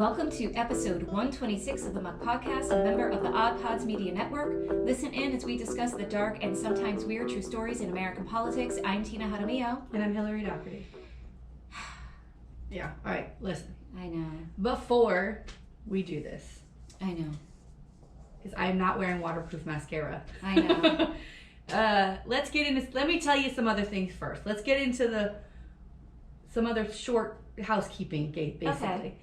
Welcome to episode 126 of the Muck Podcast, a member of the Odd Pods Media Network. Listen in as we discuss the dark and sometimes weird true stories in American politics. I'm Tina Jaramillo. And I'm Hillary Doherty. Yeah, all right, listen. I know. Before we do this. I know. Because I'm not wearing waterproof mascara. I know. Let's get into, let me tell you some other things first. Let's get into some other short housekeeping, basically. Okay.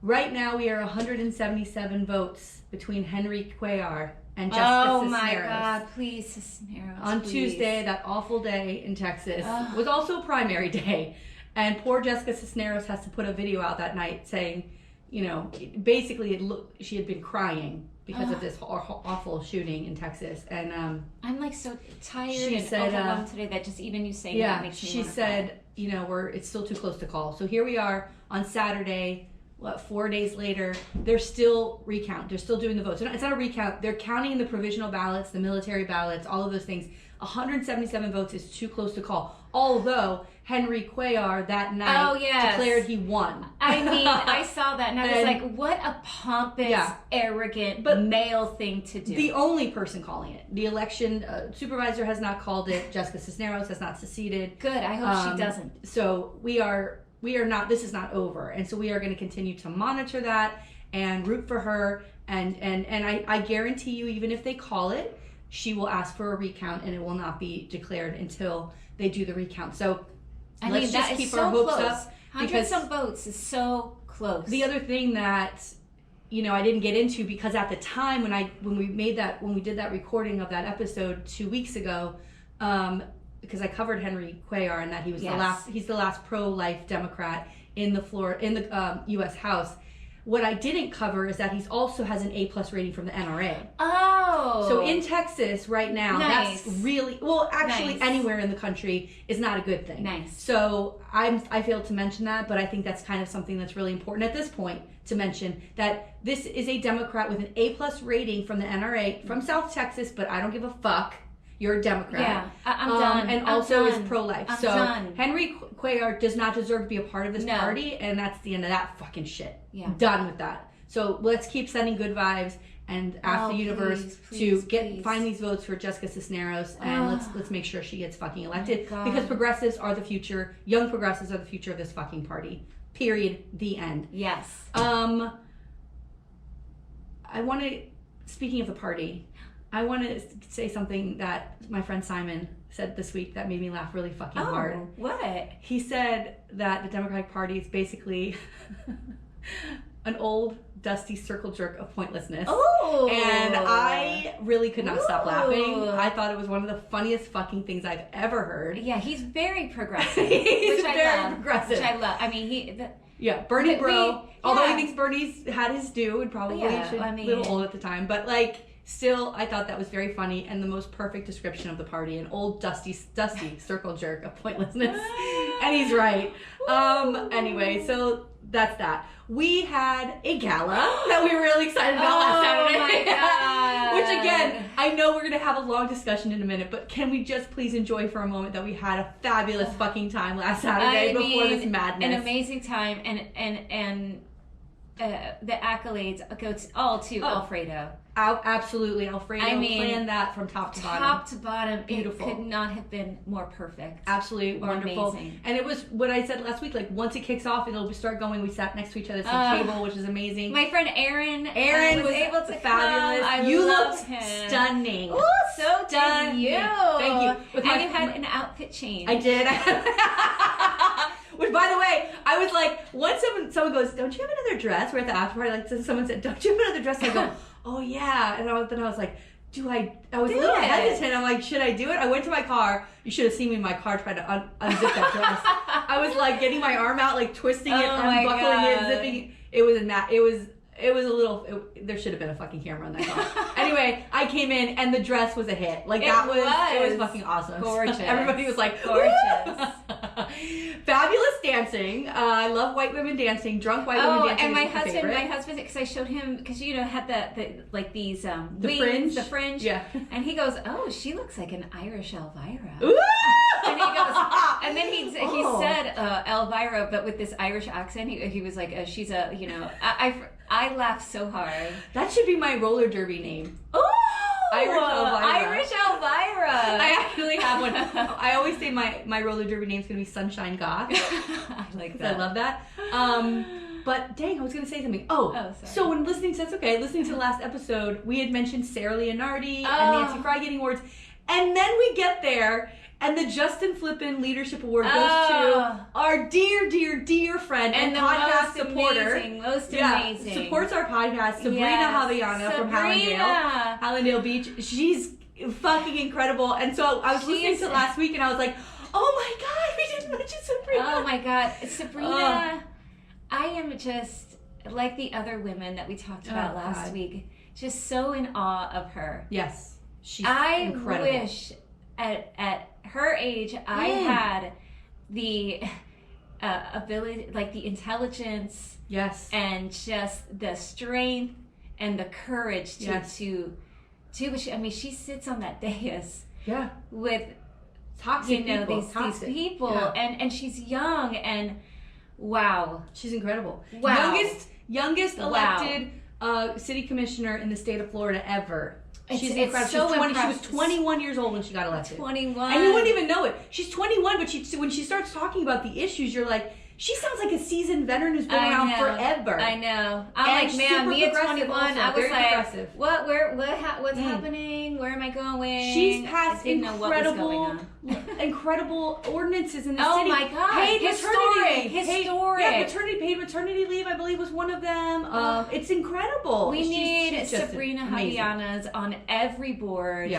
Right now, we are 177 votes between Henry Cuellar and Jessica Cisneros. Oh my God, please, Cisneros. On please. Tuesday, that awful day in Texas, was also primary day. And poor Jessica Cisneros has to put a video out that night saying, you know, basically she had been crying because of this awful shooting in Texas. And I'm like so tired and overwhelmed today that just even you saying that makes me want to cry. cry. You know, it's still too close to call. So here we are on Saturday. 4 days later, they're still recount. They're still doing the votes. It's not a recount. They're counting the provisional ballots, the military ballots, all of those things. 177 votes is too close to call. Although Henry Cuellar that night declared he won. I mean, I saw that and I was like, what a pompous, arrogant, male thing to do. The only person calling it. The election supervisor has not called it. Jessica Cisneros has not seceded. Good. I hope she doesn't. So we are not, this is not over. And so we are going to continue to monitor that and root for her. And I guarantee you, even if they call it, she will ask for a recount and it will not be declared until they do the recount. So let's just keep our hopes up. 100-some votes is so close. The other thing that, you know, I didn't get into, because at the time when we did that recording of that episode 2 weeks ago, because I covered Henry Cuellar and that he was he's the last pro-life Democrat in the U.S. House. What I didn't cover is that he also has an A+ rating from the NRA. Oh. So in Texas right now, that's really, well, actually anywhere in the country is not a good thing. Nice. So I failed to mention that, but I think that's kind of something that's really important at this point to mention, that this is a Democrat with an A+ rating from the NRA from South Texas, but I don't give a fuck. You're a Democrat. Yeah, I'm done. And also is pro-life. I'm so done. Henry Cuellar does not deserve to be a part of this party, and that's the end of that fucking shit. Yeah. Done with that. So let's keep sending good vibes and ask the universe to find these votes for Jessica Cisneros, and let's make sure she gets fucking elected, because progressives are the future. Young progressives are the future of this fucking party. Period. The end. Yes. I want to, speaking of the party, I want to say something that my friend Simon said this week that made me laugh really fucking hard. What? He said that the Democratic Party is basically an old, dusty circle jerk of pointlessness. Oh! And I really could not stop laughing. I thought it was one of the funniest fucking things I've ever heard. Yeah, he's very progressive. He's very progressive. Which I love. I mean, Bernie bro. Although he thinks Bernie's had his due and probably a little old at the time. But like, still, I thought that was very funny and the most perfect description of the party. An old, dusty circle jerk of pointlessness. And he's right. Anyway, so that's that. We had a gala that we were really excited about last Saturday. Oh my God. Which again, I know we're going to have a long discussion in a minute, but can we just please enjoy for a moment that we had a fabulous fucking time last Saturday before this madness. An amazing time, and the accolades go all to Alfredo. Absolutely, Alfredo planned that from top to bottom. Top to bottom, beautiful. It could not have been more perfect. Absolutely wonderful. Amazing. And it was what I said last week. Like, once it kicks off, it'll start going. We sat next to each other at the table, which is amazing. My friend Aaron was able to fabulous. Come. You looked stunning. Oh, so did you. Thank you. And you had an outfit change. I did. Which, by the way, I was like, once someone goes, "Don't you have another dress?" We're at the after party. Like, someone said, "Don't you have another dress?" And I go, "Oh yeah." And then I was like, I was a little hesitant. I'm like, should I do it? I went to my car. You should have seen me in my car trying to unzip that dress. I was like getting my arm out, like twisting it, unbuckling it, zipping. It was a little. There should have been a fucking camera in that car. Anyway, I came in and the dress was a hit. Like it was fucking awesome. Gorgeous. So everybody was like, gorgeous. Fabulous dancing. I love white women dancing. Drunk white women dancing. And my is husband, because I showed him, because had the like these the fringe. Yeah. And he goes, "Oh, she looks like an Irish Elvira." Ooh! And he goes, and then he said Elvira, but with this Irish accent. He was like, she's a, I laughed so hard. That should be my roller derby name. Oh, Irish Elvira. I I actually have one. I always say my roller derby name's gonna be Sunshine Goth. I like that. I love that. But dang, I was gonna say something. Sorry. So when listening to the last episode, we had mentioned Sarah Leonardi and Nancy Fry getting awards, and then we get there. And the Justin Flippin Leadership Award goes to our dear friend and podcast supporter. Most amazing. Supports our podcast, Sabrina Javiana from Hallandale Beach. She's fucking incredible. And so I was listening to last week and I was like, oh my God, we didn't mention Sabrina. Oh my God. Sabrina, I am just like the other women that we talked about last week, just so in awe of her. Yes. She's incredible. I wish at her age, I had the ability, like the intelligence, yes, and just the strength and the courage to. I mean, she sits on that dais, with toxic people, these people, and she's young, and wow, she's incredible. Wow, youngest elected city commissioner in the state of Florida ever. She's incredible. So she was 21 years old when she got elected. 21. And you wouldn't even know it. She's 21, but when she starts talking about the issues, you're like, she sounds like a seasoned veteran who's been around forever. I know. I'm like, man, me at 21, also, I was like, what's happening? Where am I going? She's passed incredible ordinances in the city. Oh my God. Historic. Paid maternity leave, I believe, was one of them. It's incredible. We need Sabrina Javianas on every board.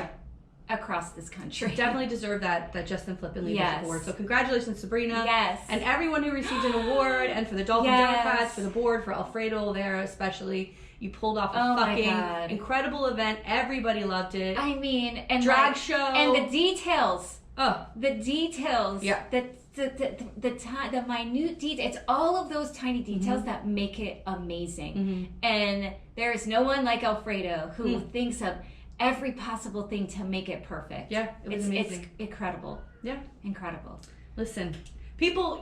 Across this country. Definitely deserve that Justin Flippin Leadership Award. So congratulations, Sabrina. Yes. And everyone who received an award, and for the Dolphin Democrats, for the board, for Alfredo there especially. You pulled off a fucking incredible event. Everybody loved it. I mean, and drag show. And the details. Oh. The details. Yeah. The minute details. It's all of those tiny details that make it amazing. And there is no one like Alfredo who thinks of every possible thing to make it perfect. Yeah, it was amazing. It's incredible. Yeah. Incredible. Listen, people,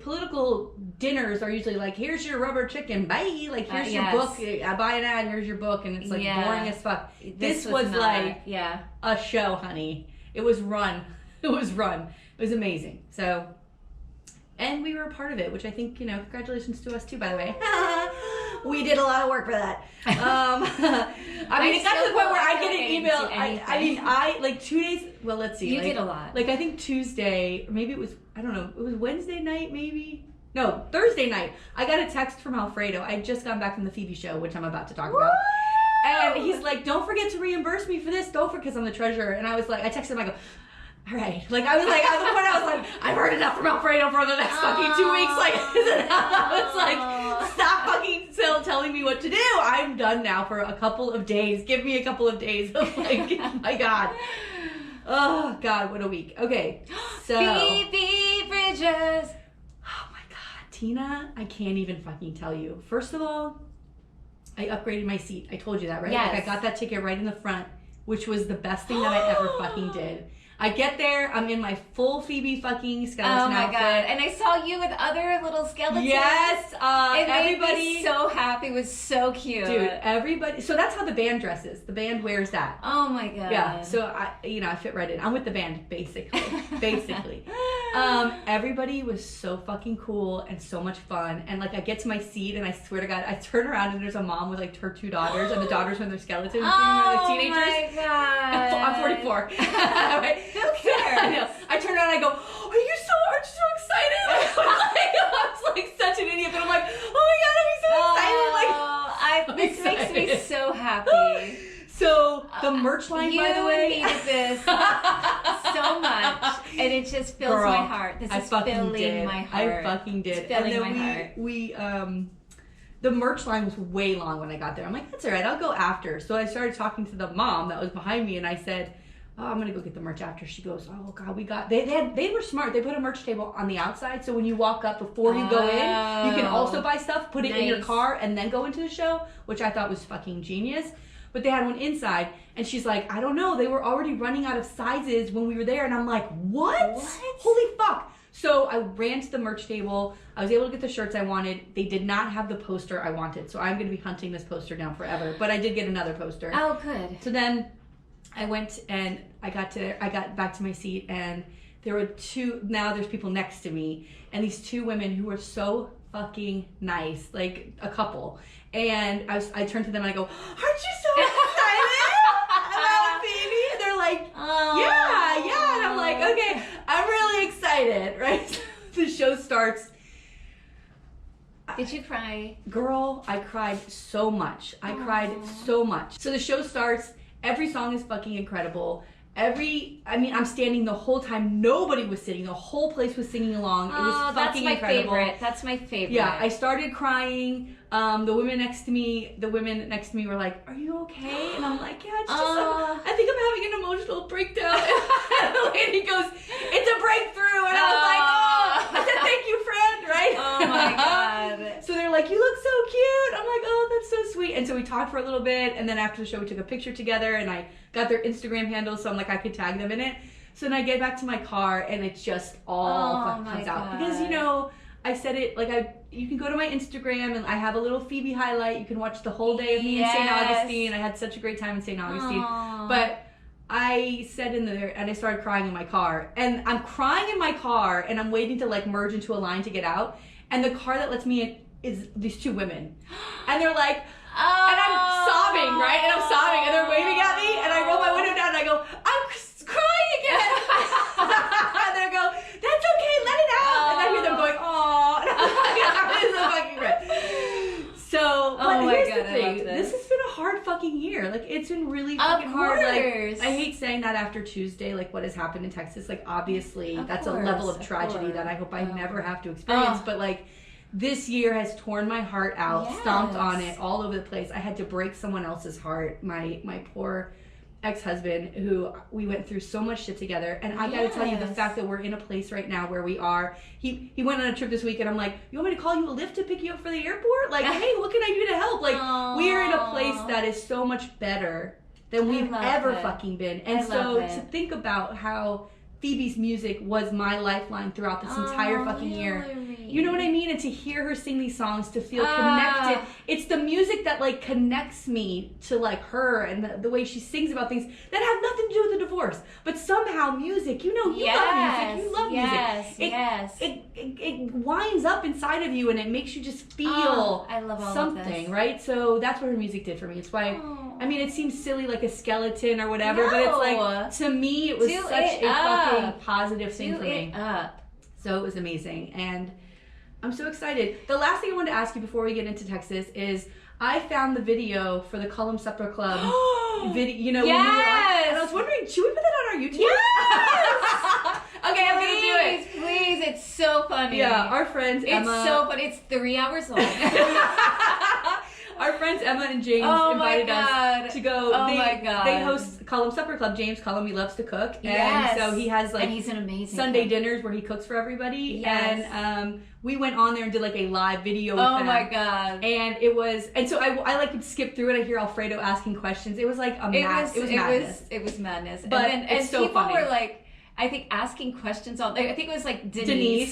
political dinners are usually like, here's your rubber chicken, bye. Like, here's your book. I buy an ad, here's your book. And it's like boring as fuck. This was like a show, honey. It was run. It was amazing. So, and we were a part of it, which I think, congratulations to us too, by the way. We did a lot of work for that. I mean, it got to the point where I get an email. I like 2 days. Well, let's see. You did a lot. Like, I think Tuesday, or maybe it was, I don't know, it was Wednesday night, maybe? No, Thursday night. I got a text from Alfredo. I had just gotten back from the Phoebe show, which I'm about to talk about. And he's like, don't forget to reimburse me for this. Because I'm the treasurer. And I was like, I texted him, I go, all right. Like, I was like, at the point I was like, I've heard enough from Alfredo for the next fucking 2 weeks. Like, I was like, stop fucking still telling me what to do. I'm done now for a couple of days. Give me a couple of days. Like, my God. Oh, God, what a week. Okay, so. Phoebe Bridgers. Oh, my God. Tina, I can't even fucking tell you. First of all, I upgraded my seat. I told you that, right? Yes. Like, I got that ticket right in the front, which was the best thing that I ever fucking did. I get there, I'm in my full Phoebe fucking skeleton outfit. Oh my God. And I saw you with other little skeletons. Yes, everybody. Made me so happy. It was so cute. Dude, everybody. So that's how the band dresses. The band wears that. Oh my God. Yeah, so I fit right in. I'm with the band, basically. Everybody was so fucking cool and so much fun. And like, I get to my seat and I swear to God, I turn around and there's a mom with like her 2 daughters and the daughters with their skeletons. Like teenagers. Oh my God. I'm 44. Right? Who cares? I turn around and I go, aren't you so excited? I was like such an idiot, but I'm like, oh my God, I'm so excited. Like, this makes me so happy. So the merch line, by the way, you needed this so much, and it just fills my heart. This is filling my heart. I fucking did. It's filling and then my heart. We the merch line was way long when I got there. I'm like, that's all right, I'll go after. So I started talking to the mom that was behind me, and I said, oh, I'm gonna go get the merch after. She goes, oh God, they were smart. They put a merch table on the outside, so when you walk up before you go in, you can also buy stuff, put it in your car, and then go into the show, which I thought was fucking genius. But they had one inside, and she's like, I don't know, they were already running out of sizes when we were there, and I'm like, what? Holy fuck. So I ran to the merch table. I was able to get the shirts I wanted. They did not have the poster I wanted, so I'm going to be hunting this poster down forever. But I did get another poster. Oh, good. So then I went and I got back to my seat, and there were there's people next to me, and these two women who were so fucking nice, like a couple. And I turned to them and I go, aren't you so excited about Phoebe? And they're like, yeah. And I'm like, okay, I'm really excited, right? The show starts. Did you cry? Girl, I cried so much. I cried so much. So the show starts. Every song is fucking incredible. I'm standing the whole time. Nobody was sitting. The whole place was singing along. It was fucking incredible. That's my favorite. Yeah, I started crying. The women next to me were like, are you okay? And I'm like, yeah, it's just, I think I'm having an emotional breakdown. And the lady goes, it's a breakthrough. And I was like, I said, thank you, friend, right? Oh my God. So they're like, you look so cute. I'm like, oh, that's so sweet. And so we talked for a little bit. And then after the show, we took a picture together, and I got their Instagram handles, so I'm like, I could tag them in it. So then I get back to my car, and it just all comes out. Because, I said it, you can go to my Instagram, and I have a little Phoebe highlight. You can watch the whole day of me in St. Augustine. I had such a great time in St. Augustine. But I said in there, and I started crying in my car. And I'm crying in my car, and I'm waiting to, merge into a line to get out. And the car that lets me in is these two women. And they're like, and I'm sobbing, right? And I'm sobbing, and they're waving at me, and I roll my window down, and I go, I'm crying again. And they go, that's okay, let it out. And I hear them going, aw. And I'm like, so fucking great. So, but here's the thing. This has been a hard fucking year. It's been really fucking hard. I hate saying that after Tuesday, what has happened in Texas. Obviously, that's a level of tragedy that I hope I never have to experience. But, this year has torn my heart out, stomped on it all over the place. I had to break someone else's heart. My poor ex-husband, who we went through so much shit together. And I gotta tell you, the fact that we're in a place right now where we are, he went on a trip this week, and I'm like, you want me to call you a Lyft to pick you up for the airport? Hey, what can I do to help? We are in a place that is so much better than we've ever fucking been. And so to think about how Phoebe's music was my lifeline throughout this entire fucking year. You know what I mean? And to hear her sing these songs, to feel connected. It's the music that connects me to her, and the way she sings about things that have nothing to do with the divorce. But somehow music, you love music. You love music. It winds up inside of you, and it makes you just feel I love all something, of this. Right? So that's what her music did for me. It's why, it seems silly like a skeleton or whatever, but it's to me, it was such a fucking positive thing for me. So it was amazing, and I'm so excited. The last thing I wanted to ask you before we get into Texas is, I found the video for the Column Supper Club video, when you were on, and I was wondering, should we put that on our YouTube? Yes! Okay, I'm gonna do it. Please, it's so funny. Yeah, our friends Emma. It's so funny. It's 3 hours long. Our friends Emma and James invited us to go. They host Column Supper Club. James Cullum, he loves to cook. And so he has and he's an amazing Sunday dinners where he cooks for everybody. Yes. And we went on there and did a live video with them. Oh my God. And it was, and so I would skip through it. I hear Alfredo asking questions. It was madness. It was madness. But and so people funny. were I think asking questions all day. I think it was Denise.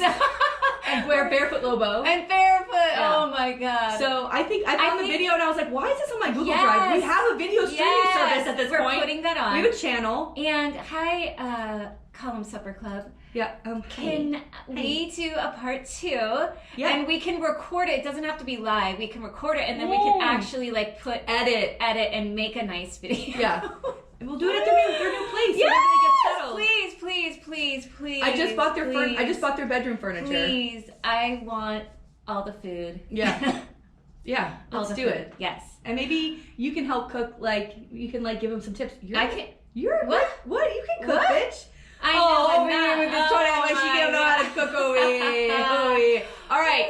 And wear Barefoot Lobo. And Barefoot. Yeah. Oh my God. So I found the video, and I was like, why is this on my Google Drive? We have a video streaming service at this point. We're putting that on. We have a channel. And hi, Column Supper Club. Yeah. Can we do a part 2? Yeah. And we can record it. It doesn't have to be live. We can record it, and then we can actually edit and make a nice video. Yeah. And we'll do it at their new place. Yes! So Please. I just bought their bedroom furniture. Please. I want all the food. Yeah. Yeah. Let's do it. Yes. And maybe you can help cook, you can give them some tips. What? You can cook, bitch. I know. Over here with this tone out, she don't know how to cook over here. All right.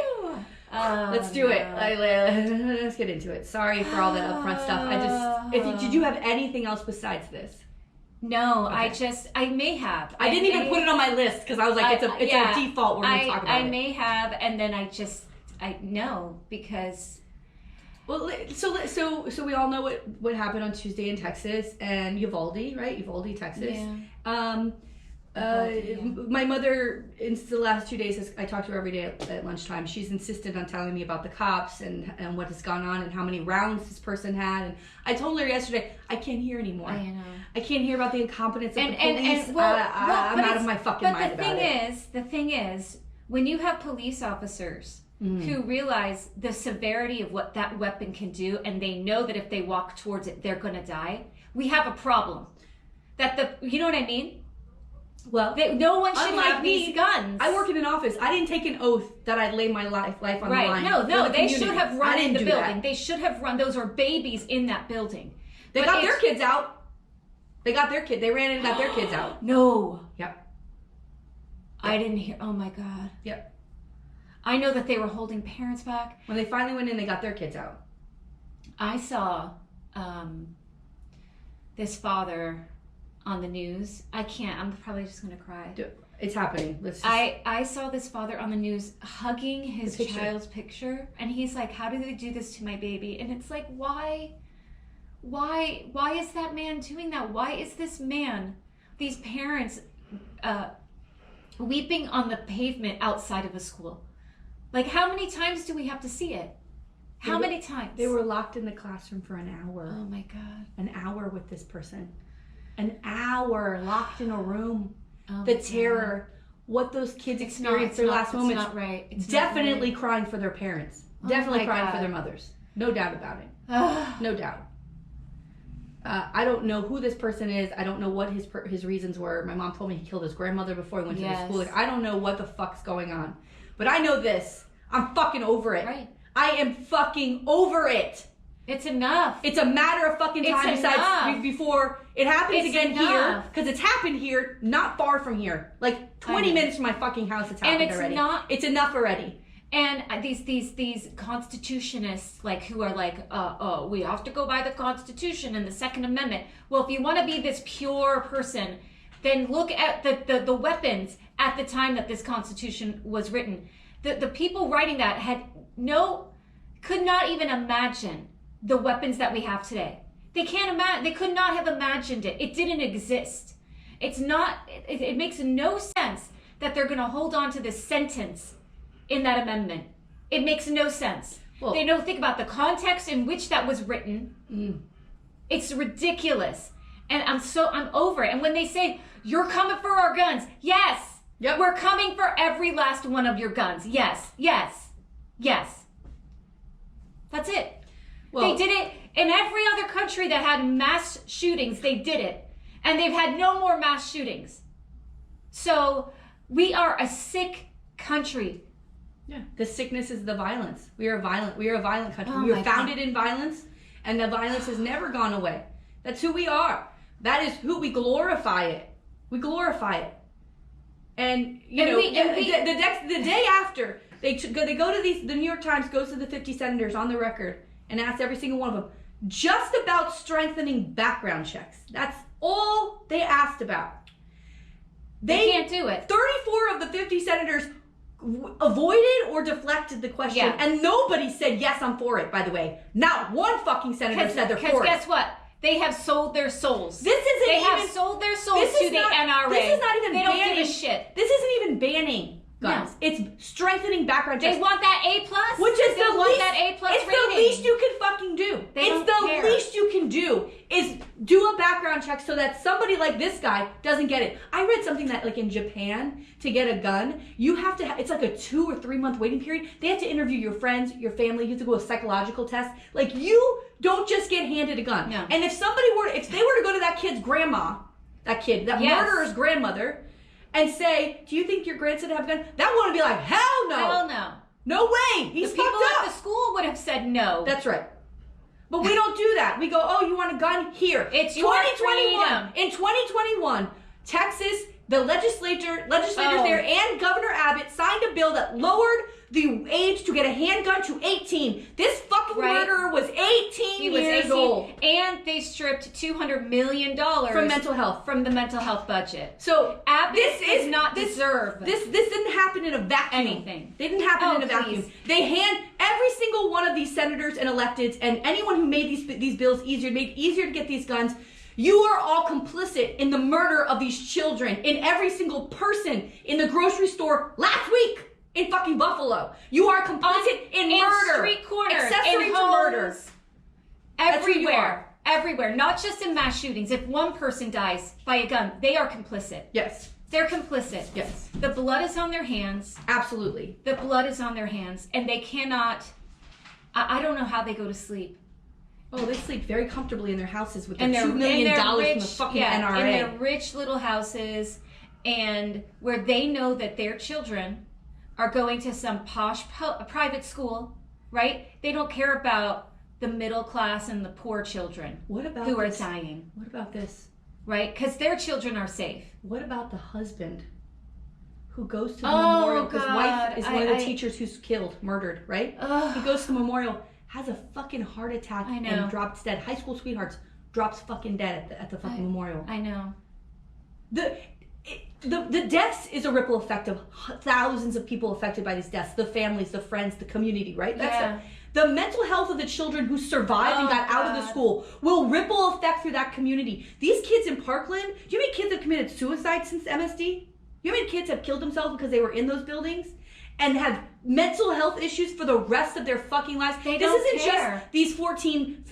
Let's do it. Let's get into it. Sorry for all that upfront stuff. Did you have anything else besides this? No, Okay. I may have. I didn't even put it on my list because I was like, it's a default. We're going to talk about it. I may have, and then I know because. Well, so we all know what happened on Tuesday in Texas and Uvalde, right? Uvalde, Texas. Yeah. My mother, in the last 2 days, I talked to her every day at lunchtime. She's insisted on telling me about the cops and what has gone on and how many rounds this person had. And I told her yesterday, I can't hear anymore. I know. I can't hear about the incompetence of the police. I'm out of my fucking mind about it. But the thing is, when you have police officers who realize the severity of what that weapon can do, and they know that if they walk towards it, they're going to die, we have a problem. You know what I mean? Well, no one should have these guns. I work in an office. I didn't take an oath that I'd lay my life on the line. No, they should have run in the building. That. They should have run. Those are babies in that building. They got their kids out. They ran in and got their kids out. No. Yep. I didn't hear. Oh my God. Yep. I know that they were holding parents back. When they finally went in, they got their kids out. I saw this father on the news. I'm probably just going to cry. It's happening. I saw this father on the news hugging his child's picture, and he's like, how do they do this to my baby? And it's like, why is that man doing that? Why is this man, these parents, weeping on the pavement outside of a school? Like, how many times do we have to see it? How many times? They were locked in the classroom for an hour. Oh my God. An hour with this person. An hour locked in a room. Oh the terror. What those kids experienced their last moments. It's not right. It's definitely not right. Crying for their parents. Oh Definitely my crying God. for their mothers. No doubt about it. No doubt. I don't know who this person is. I don't know what his reasons were. My mom told me he killed his grandmother before he went to the school. Like, I don't know what the fuck's going on. But I know this. I'm fucking over it. Right. I am fucking over it. It's enough. It's a matter of fucking time before it happens again here. Because it's happened here, not far from here. Like 20 minutes from my fucking house, it's happened already. It's enough already. And these constitutionists, like, who are like, we have to go by the Constitution and the Second Amendment. Well, if you want to be this pure person, then look at the weapons at the time that this Constitution was written. The people writing that could not even imagine the weapons that we have today. They can't imagine. They could not have imagined it. It didn't exist. It's not. It makes no sense that they're going to hold on to this sentence in that amendment. It makes no sense. Well, they don't think about the context in which that was written. It's ridiculous, and I'm over it. And when they say you're coming for our guns, yes. Yep. We're coming for every last one of your guns. Yes. That's it. Well, they did it in every other country that had mass shootings. They did it. And they've had no more mass shootings. So we are a sick country. Yeah. The sickness is the violence. We are a violent country. We are founded in violence, and the violence has never gone away. That's who we are. That is who we glorify it. We glorify it. And the day after they go to the New York Times goes to the 50 senators on the record and asks every single one of them just about strengthening background checks. That's all they asked about. They can't do it. 34 of the 50 senators avoided or deflected the question, and nobody said yes, I'm for it. By the way, not one fucking senator said they're for it. Because guess what? They have sold their souls. They have sold their souls to the NRA. This is not even they banning. Don't give a shit. This isn't even banning guns. No. It's strengthening background checks. They want that A+. Which is the least you can fucking do. Least you can do is do a background check so that somebody like this guy doesn't get it. I read something that like in Japan, to get a gun, you have to it's like a 2 or 3 month waiting period. They have to interview your friends, your family. You have to go a psychological test. Like, you don't just get handed a gun. No. And if they were to go to that kid's grandma, that murderer's grandmother, and say, do you think your grandson have a gun? That one would be like, hell no. Hell no. No way. He's fucked up. The people at the school would have said no. That's right. But we don't do that. We go, oh, you want a gun? Here. It's your freedom. In 2021, Texas, the legislators there and Governor Abbott signed a bill that lowered the age to get a handgun to 18. This fucking murderer was 18 years old. And they stripped $200 million from mental health. From the mental health budget. So this does not deserve this didn't happen in a vacuum. Anything. They didn't happen in a vacuum. They hand every single one of these senators and electeds and anyone who made these bills easier, made it easier to get these guns. You are all complicit in the murder of these children, in every single person in the grocery store last week in fucking Buffalo. You are complicit in murder. Street corners, accessory in to homes, murder. Everywhere. Everywhere. Not just in mass shootings. If one person dies by a gun, they are complicit. Yes. They're complicit. Yes. The blood is on their hands. Absolutely. The blood is on their hands. And they cannot, I don't know how they go to sleep. Oh, they sleep very comfortably in their houses with their $2 million from the fucking NRA. In their rich little houses, and where they know that their children are going to some posh private school, right? They don't care about the middle class and the poor children who are dying. What about this? Right? Because their children are safe. What about the husband who goes to the memorial? His wife is one of the teachers who's killed, murdered, right? He goes to the memorial, has a fucking heart attack and drops dead. High school sweethearts, drops fucking dead at the fucking memorial. I know. The deaths is a ripple effect of thousands of people affected by these deaths. The families, the friends, the community, right? The mental health of the children who survived and got out of the school will ripple effect through that community. These kids in Parkland, do you know how many kids have committed suicide since MSD? Do you know how many kids have killed themselves because they were in those buildings? And have mental health issues for the rest of their fucking lives. This isn't just these 14,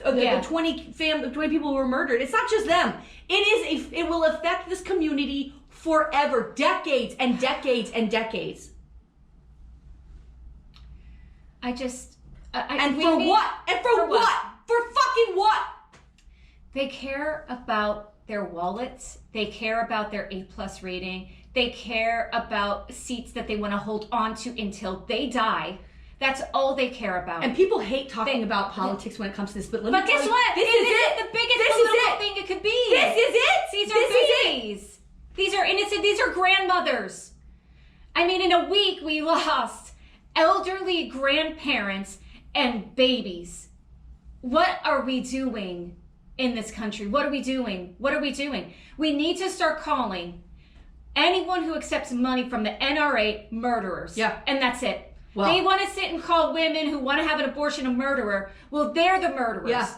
20 people who were murdered. It's not just them. It will affect this community forever, decades and decades and decades. And for what? And for what? For fucking what? They care about their wallets. They care about their A+ rating. They care about seats that they want to hold on to until they die. That's all they care about. And people hate talking about politics when it comes to this. But guess what? This is the biggest political thing it could be. This is it. These are babies. These are innocent. These are grandmothers. I mean, in a week, we lost elderly grandparents and babies. What are we doing in this country? What are we doing? What are we doing? We need to start calling anyone who accepts money from the NRA murderers. Yeah. And that's it. Well, they want to sit and call women who want to have an abortion a murderer. Well, they're the murderers. Yeah.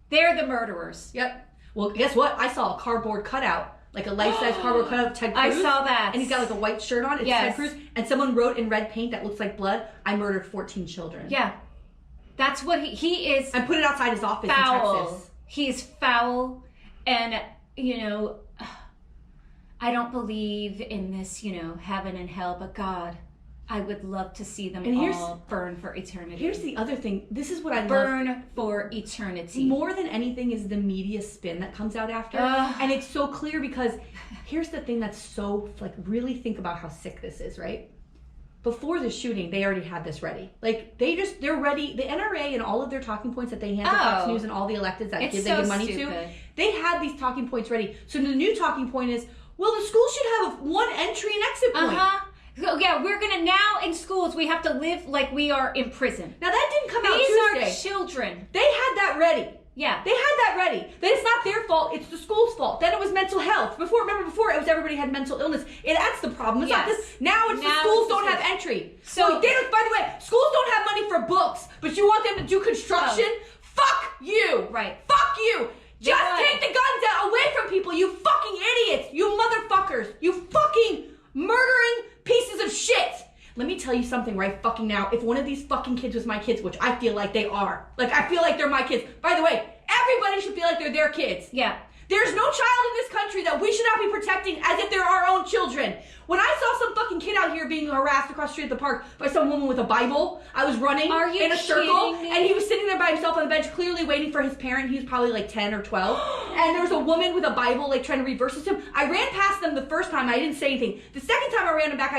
They're the murderers. Yep. Well, guess what? I saw a cardboard cutout, like a life-size cardboard cutout of Ted Cruz. I saw that. And he's got like a white shirt on. It's Ted Cruz. And someone wrote in red paint that looks like blood, I murdered 14 children. Yeah. That's what he is. And put it outside his office foul. in Texas. He's foul. And, I don't believe in this, heaven and hell, but God, I would love to see them all burn for eternity. Here's the other thing. This is what I love. Burn for eternity. More than anything is the media spin that comes out after. And it's so clear because here's the thing that's so, really think about how sick this is, right? Before the shooting, they already had this ready. They're ready. The NRA and all of their talking points that they hand to Fox News and all the electeds that they give money to, they had these talking points ready. So the new talking point is, well, the school should have one entry and exit point. Yeah, we're going to now in schools, we have to live like we are in prison. Now that didn't come out Tuesday. These are children. They had that ready. Yeah. They had that ready. That it's not their fault, it's the school's fault. Then it was mental health. Before it was everybody had mental illness. That's the problem. It's not this. Now the schools don't have entry. So by the way, schools don't have money for books, but you want them to do construction? Fuck you. Right. Fuck you. Just take the guns away from people, you fucking idiots. You motherfuckers. You fucking murdering pieces of shit. Let me tell you something right fucking now. If one of these fucking kids was my kids, which I feel like they are. I feel like they're my kids. By the way, everybody should feel like they're their kids. Yeah. There's no child in this country that we should not be protecting as if they're our own children. When I saw some fucking kid out here being harassed across the street at the park by some woman with a Bible, I was running in a circle, and he was sitting there by himself on the bench, clearly waiting for his parent. He was probably 10 or 12. And there was a woman with a Bible, trying to reverse him. I ran past them the first time. I didn't say anything. The second time I ran him back,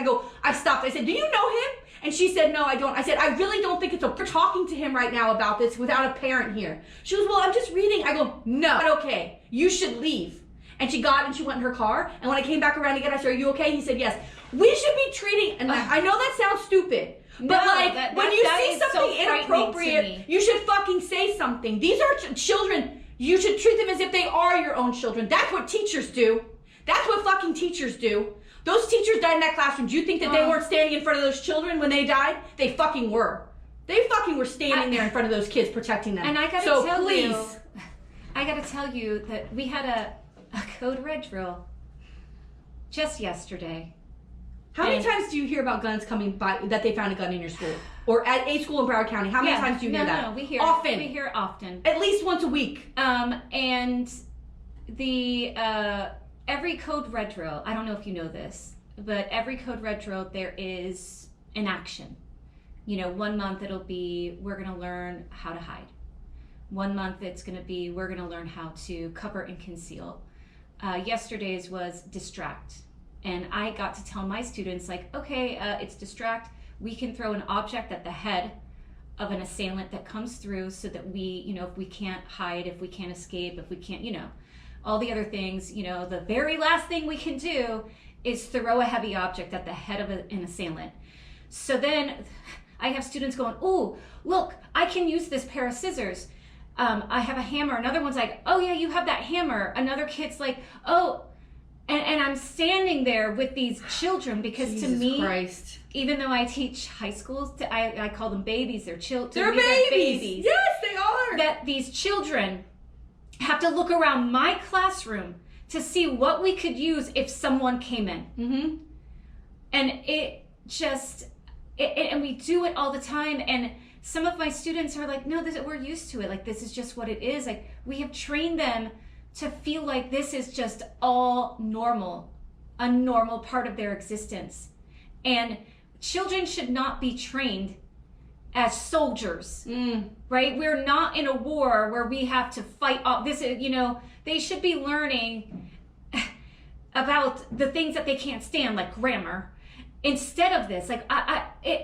I stopped. I said, do you know him? And she said, no, I don't. I said, I really don't think it's we're talking to him right now about this without a parent here. She goes, well, I'm just reading. I go, no, not okay. You should leave. And she went in her car. And when I came back around again, I said, are you okay? He said, yes. We should be treating, and I know that sounds stupid, but when you see something inappropriate, you should fucking say something. These are children. You should treat them as if they are your own children. That's what teachers do. That's what fucking teachers do. Those teachers died in that classroom. Do you think that they weren't standing in front of those children when they died? They fucking were. They fucking were standing there in front of those kids protecting them. And I gotta tell you that we had a code red drill just yesterday. How many times do you hear about guns coming by, that they found a gun in your school? Or at a school in Broward County? How many times do you hear that? No, we hear often. We hear often. At least once a week. And the every code red drill, I don't know if you know this, but every code red drill there is an action. You know, 1 month it'll be, we're gonna learn how to hide. 1 month it's gonna be, we're gonna learn how to cover and conceal. Yesterday's was distract. And I got to tell my students, like, okay, it's distract. We can throw an object at the head of an assailant that comes through so that we, you know, if we can't hide, if we can't escape, if we can't, you know, all the other things, you know, the very last thing we can do is throw a heavy object at the head of an assailant. So then I have students going, oh, look, I can use this pair of scissors. I have a hammer. Another one's like, oh yeah, you have that hammer. Another kid's like, oh, and I'm standing there with these children because Jesus to me, Christ. Even though I teach high schools, I call them babies. They're children. They're babies. Yes, they are. That these children have to look around my classroom to see what we could use if someone came in. Mm-hmm. And and we do it all the time. And some of my students are like, no, we're used to it. Like, this is just what it is. Like, we have trained them to feel like this is just all normal, a normal part of their existence. And children should not be trained as soldiers, right? We're not in a war where we have to fight off this, you know, they should be learning about the things that they can't stand, like grammar, instead of this. Like,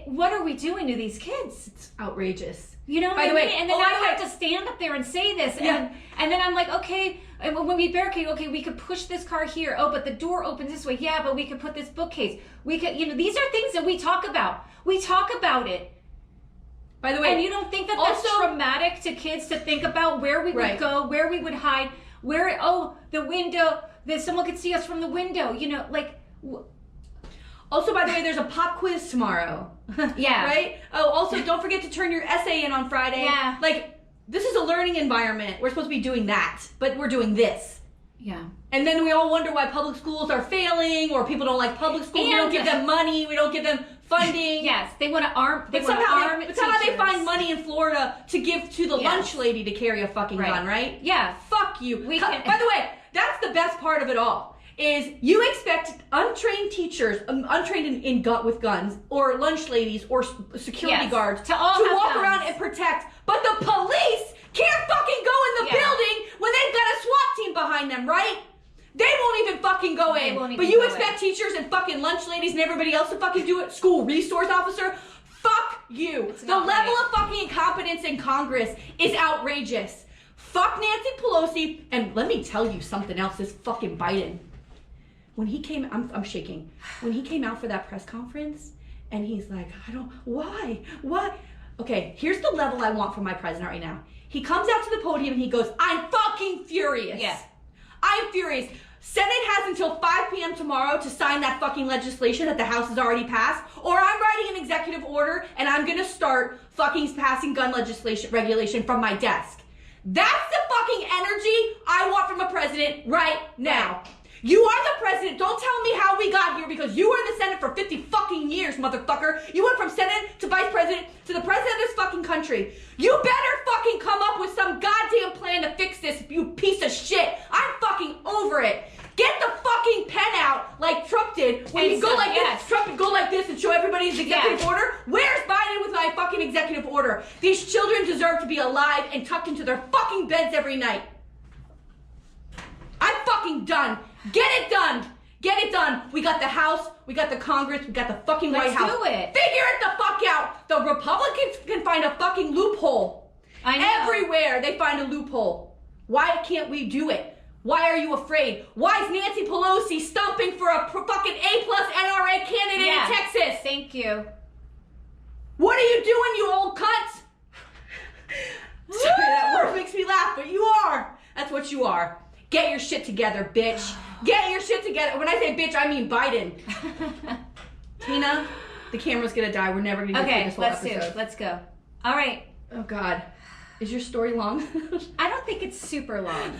what are we doing to these kids? It's outrageous. You know, by the way, and then I have to stand up there and say this, and then I'm like, okay, and when we barricade, okay, we could push this car here. Oh, but the door opens this way. Yeah, but we could put this bookcase. We could, you know, these are things that we talk about. We talk about it. By the way, and you don't think that that's traumatic to kids to think about where we would go, where we would hide, where, oh, the window, that someone could see us from the window, you know, like. Also, by the way, there's a pop quiz tomorrow. Yeah. Right? Oh, also, don't forget to turn your essay in on Friday. Yeah. Like, this is a learning environment. We're supposed to be doing that, but we're doing this. Yeah. And then we all wonder why public schools are failing, or people don't like public schools. We don't give them money. We don't give them funding. Yes, they want to arm. But somehow they find money in Florida to give to the lunch lady to carry a fucking gun, right? Yeah. Fuck you. By the way, that's the best part of it all. Is you expect untrained teachers, untrained with guns, or lunch ladies, or security guards to walk around and protect, but the police can't fucking go in the building when they've got a SWAT team behind them, right? They won't even fucking go in. But you expect teachers and fucking lunch ladies and everybody else to fucking do it? School resource officer? Fuck you. The level of fucking incompetence in Congress is outrageous. Fuck Nancy Pelosi. And let me tell you something else, this fucking Biden. When he came, I'm shaking. When he came out for that press conference, and he's like, why? What? Okay, here's the level I want from my president right now. He comes out to the podium and he goes, I'm fucking furious. Yeah. I'm furious. Senate has until 5 p.m. tomorrow to sign that fucking legislation that the House has already passed, or I'm writing an executive order and I'm gonna start fucking passing gun regulation from my desk. That's the fucking energy I want from a president right now. You are the president. Don't tell me how we got here, because you were in the Senate for 50 fucking years, motherfucker. You went from Senate to vice president to the president of this fucking country. You better fucking come up with some goddamn plan to fix this, you piece of shit. I'm fucking over it. Get the fucking pen out like Trump did when you go like this. Trump would go like this and show everybody his executive order. Where's Biden with my fucking executive order? These children deserve to be alive and tucked into their fucking beds every night. I'm fucking done. Get it done. Get it done. We got the House, we got the Congress, we got the fucking White House. Let's do it. Figure it the fuck out. The Republicans can find a fucking loophole. I know. Everywhere they find a loophole. Why can't we do it? Why are you afraid? Why is Nancy Pelosi stumping for a fucking A+ NRA candidate in Texas? Thank you. What are you doing, you old cunt? Sorry, that word makes me laugh, but you are. That's what you are. Get your shit together, bitch. Get your shit together. When I say bitch, I mean Biden. Tina, the camera's gonna die. We're never gonna get through this whole episode. Let's go. All right. Oh, God. Is your story long? I don't think it's super long.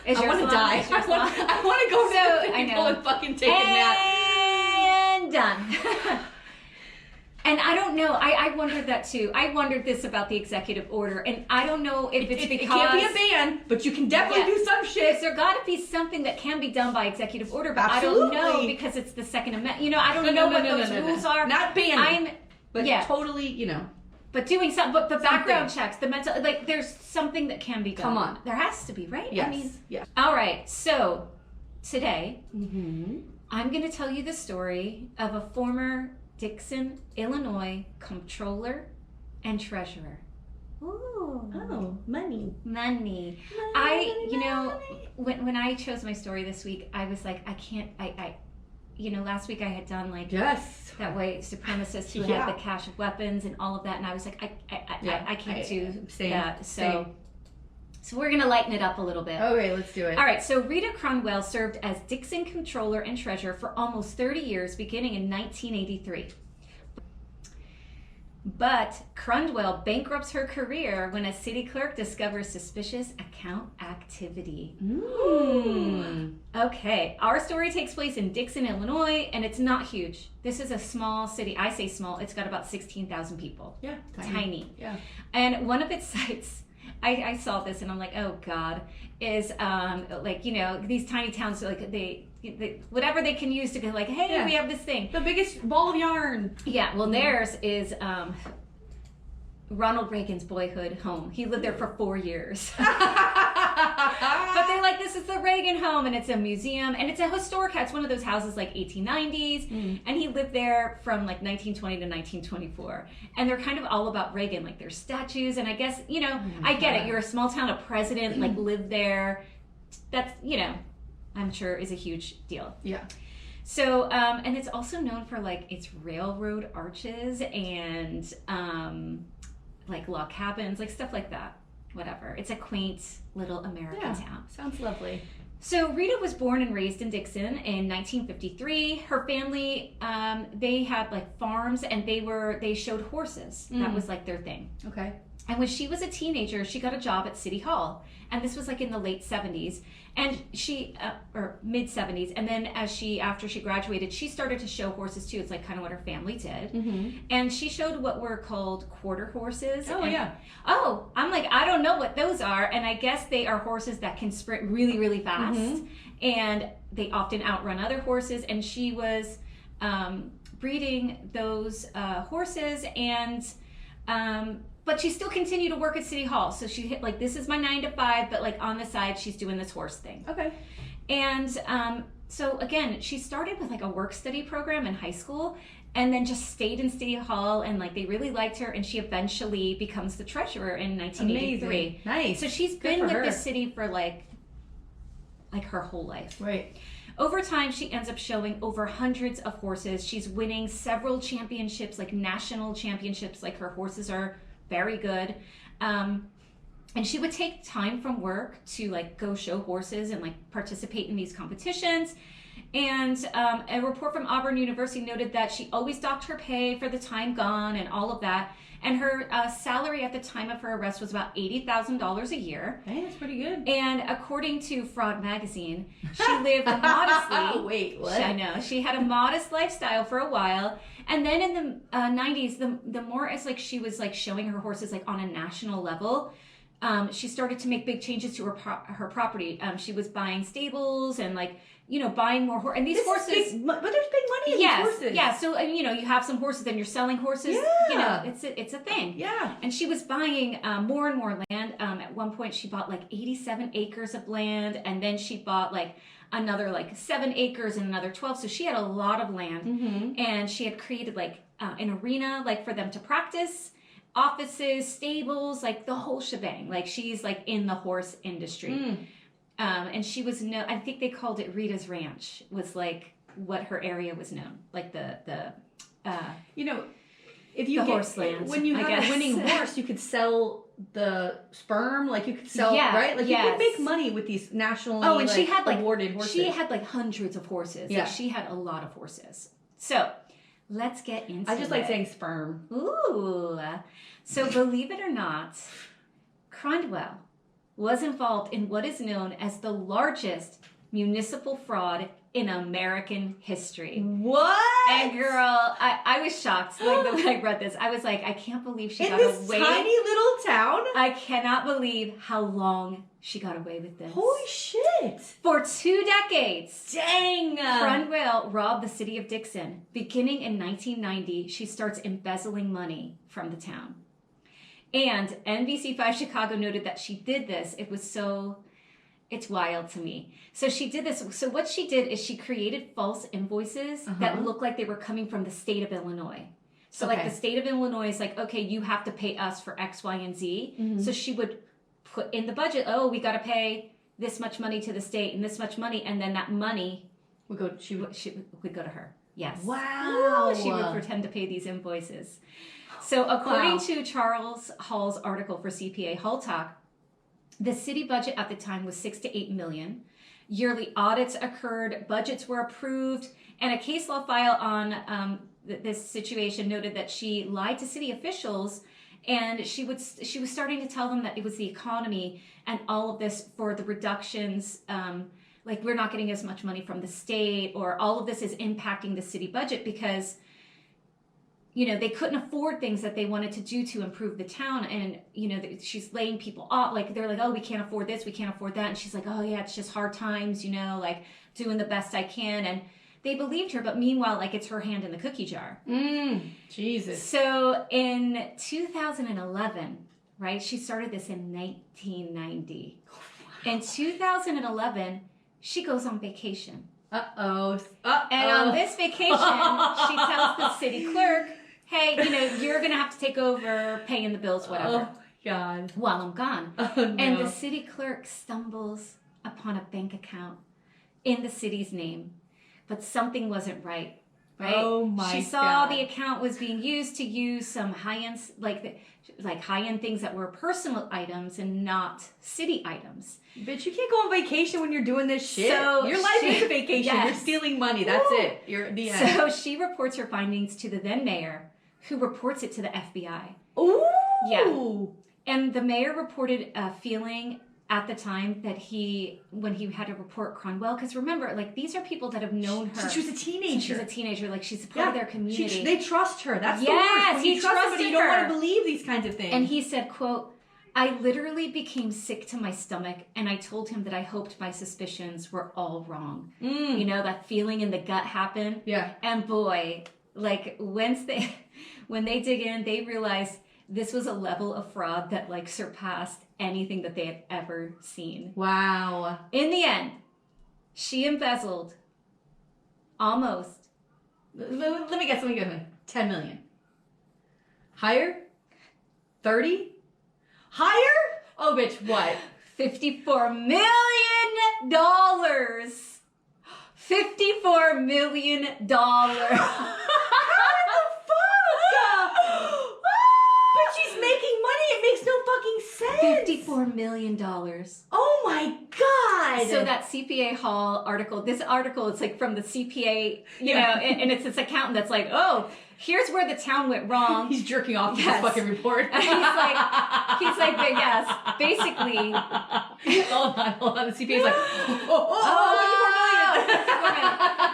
I want to die. I want to go to the people and fucking take a nap. And done. And I don't know. I wondered that too. I wondered this about the executive order, and I don't know if it's because... It can't be a ban, but you can definitely do some shit. There got to be something that can be done by executive order, but absolutely. I don't know because it's the Second Amendment. You know, I don't know what those rules are. Not banning, but totally, you know. But doing something, but the background checks, the mental, like there's something that can be done. Come on. There has to be, right? Yes. I mean, yes. All right, so today, I'm going to tell you the story of a former Dixon, Illinois comptroller and treasurer. Ooh. Oh, money. You know, when I chose my story this week, I was like, you know, last week I had done like that white supremacist who had the cache of weapons and all of that, and I was like, I can't do that. So we're gonna lighten it up a little bit. Okay, let's do it. All right. So Rita Crundwell served as Dixon comptroller and treasurer for almost 30 years, beginning in 1983. But Crundwell bankrupts her career when a city clerk discovers suspicious account activity. Okay, our story takes place in Dixon, Illinois, and it's not huge. This is a small city. I say small. It's got about 16,000 people. Yeah, tiny. Yeah. And one of its sites, I saw this and I'm like, oh God, is like, you know, these tiny towns are like they whatever they can use to go like, hey, we have this thing. The biggest ball of yarn. Yeah, well, theirs is Ronald Reagan's boyhood home. He lived there for 4 years. But they're like, this is the Reagan home, and it's a museum, and it's a historic house. It's one of those houses like 1890s, and he lived there from like 1920 to 1924. And they're kind of all about Reagan, like there's statues, and I guess, you know, I get it. You're a small town, a president, like lived there. That's, you know, I'm sure is a huge deal. Yeah. So, and it's also known for like its railroad arches and like log cabins, like stuff like that. Whatever. It's a quaint little American town. Sounds lovely. So Rita was born and raised in Dixon in 1953. Her family, they had like farms and they showed horses. That was like their thing. Okay. And when she was a teenager, she got a job at City Hall. And this was like in the late 70s. And she, or mid 70s. And then after she graduated, she started to show horses too. It's like kind of what her family did. And she showed what were called quarter horses. Oh, yeah. Oh, I'm like, I don't know what those are. And I guess they are horses that can sprint really, really fast. And they often outrun other horses. And she was breeding those horses and... but she still continued to work at City Hall. So she hit like, this is my 9 to 5, but like on the side, she's doing this horse thing. Okay. And so again, she started with like a work study program in high school and then just stayed in City Hall and like they really liked her and she eventually becomes the treasurer in 1983. Amazing. Nice. So she's been with the city for like her whole life. Right. Over time, she ends up showing over hundreds of horses. She's winning several championships, like national championships, like her horses are very good. And she would take time from work to like go show horses and like participate in these competitions. And a report from Auburn University noted that she always docked her pay for the time gone and all of that. And her salary at the time of her arrest was about $80,000 a year. Hey, that's pretty good. And according to Fraud Magazine, she lived modestly. Wait, what? I know. She had a modest lifestyle for a while. And then in the 90s, the more as like she was like showing her horses like on a national level, she started to make big changes to her property. She was buying stables and like, you know, buying more horses. And these horses... but there's big money in these horses. Yeah, so, you know, you have some horses, then you're selling horses. Yeah. You know, it's a thing. Yeah. And she was buying more and more land. At one point, she bought like 87 acres of land, and then she bought like another like 7 acres and another 12. So she had a lot of land. And she had created like an arena like for them to practice, offices, stables, like the whole shebang. Like she's like in the horse industry. And she was I think they called it Rita's Ranch, was like what her area was known, like the if you the get horse land, when you have a winning horse, you could sell the sperm, like you could sell, right? Like you could make money with these nationally and she had like awarded horses. She had like hundreds of horses. Yeah. Like, she had a lot of horses. So let's get into it. I just like saying sperm. Ooh. So believe it or not, Crundwell was involved in what is known as the largest municipal fraud in American history. What? And girl, I was shocked. Like when I read this, I was like, I can't believe she got away. In this tiny little town? I cannot believe how long she got away with this. Holy shit! For 2 decades. Dang! Crundwell robbed the city of Dixon. Beginning in 1990, she starts embezzling money from the town. And NBC5 Chicago noted that she did this. It's wild to me. So she did this. So what she did is she created false invoices that looked like they were coming from the state of Illinois. So like the state of Illinois is like, okay, you have to pay us for X, Y, and Z. So she would put in the budget, we got to pay this much money to the state and this much money. And then that money would go, she would go to her. Yes. Wow. She would pretend to pay these invoices. So according to Charles Hall's article for CPA Hall Talk, the city budget at the time was $6 to $8 million. Yearly audits occurred, budgets were approved, and a case law file on this situation noted that she lied to city officials, and she was starting to tell them that it was the economy and all of this for the reductions, like we're not getting as much money from the state, or all of this is impacting the city budget because they couldn't afford things that they wanted to do to improve the town. And, she's laying people off. Like, they're like, we can't afford this, we can't afford that. And she's like, it's just hard times, like doing the best I can. And they believed her, but meanwhile, like it's her hand in the cookie jar. Jesus. So in 2011, right, she started this in 1990. In 2011, she goes on vacation. And on this vacation, she tells the city clerk, hey, you're going to have to take over paying the bills, whatever. Oh, God. While I'm gone. Oh, no. And the city clerk stumbles upon a bank account in the city's name, but something wasn't right. Right? Oh, my God. She saw the account was being used to use some high-end, like high-end things that were personal items and not city items. Bitch, you can't go on vacation when you're doing this shit. So your life is a vacation. Yes. You're stealing money. That's it. You're the end. So she reports her findings to the then mayor, who reports it to the FBI. Ooh. Yeah. And the mayor reported a feeling at the time that when he had to report Crundwell, because remember, like these are people that have known her since she was a teenager. Like she's a part of their community. They trust her. That's the word. When you trust somebody, you don't want to believe these kinds of things. And he said, quote, I literally became sick to my stomach, and I told him that I hoped my suspicions were all wrong. That feeling in the gut happened. Yeah. And boy, like when they dig in, they realize this was a level of fraud that like surpassed anything that they had ever seen. Wow. In the end, she embezzled almost. Let me guess. 10 million. Higher? 30? Higher? Oh, bitch, what? $54 million. $54 million. She's making money. It makes no fucking sense. $54 million. Oh my God. So that CPA Hall article, this article, it's like from the CPA, and it's this accountant that's like, here's where the town went wrong. He's jerking off his fucking report. he's like, but yes, basically. Hold on. The CPA's like,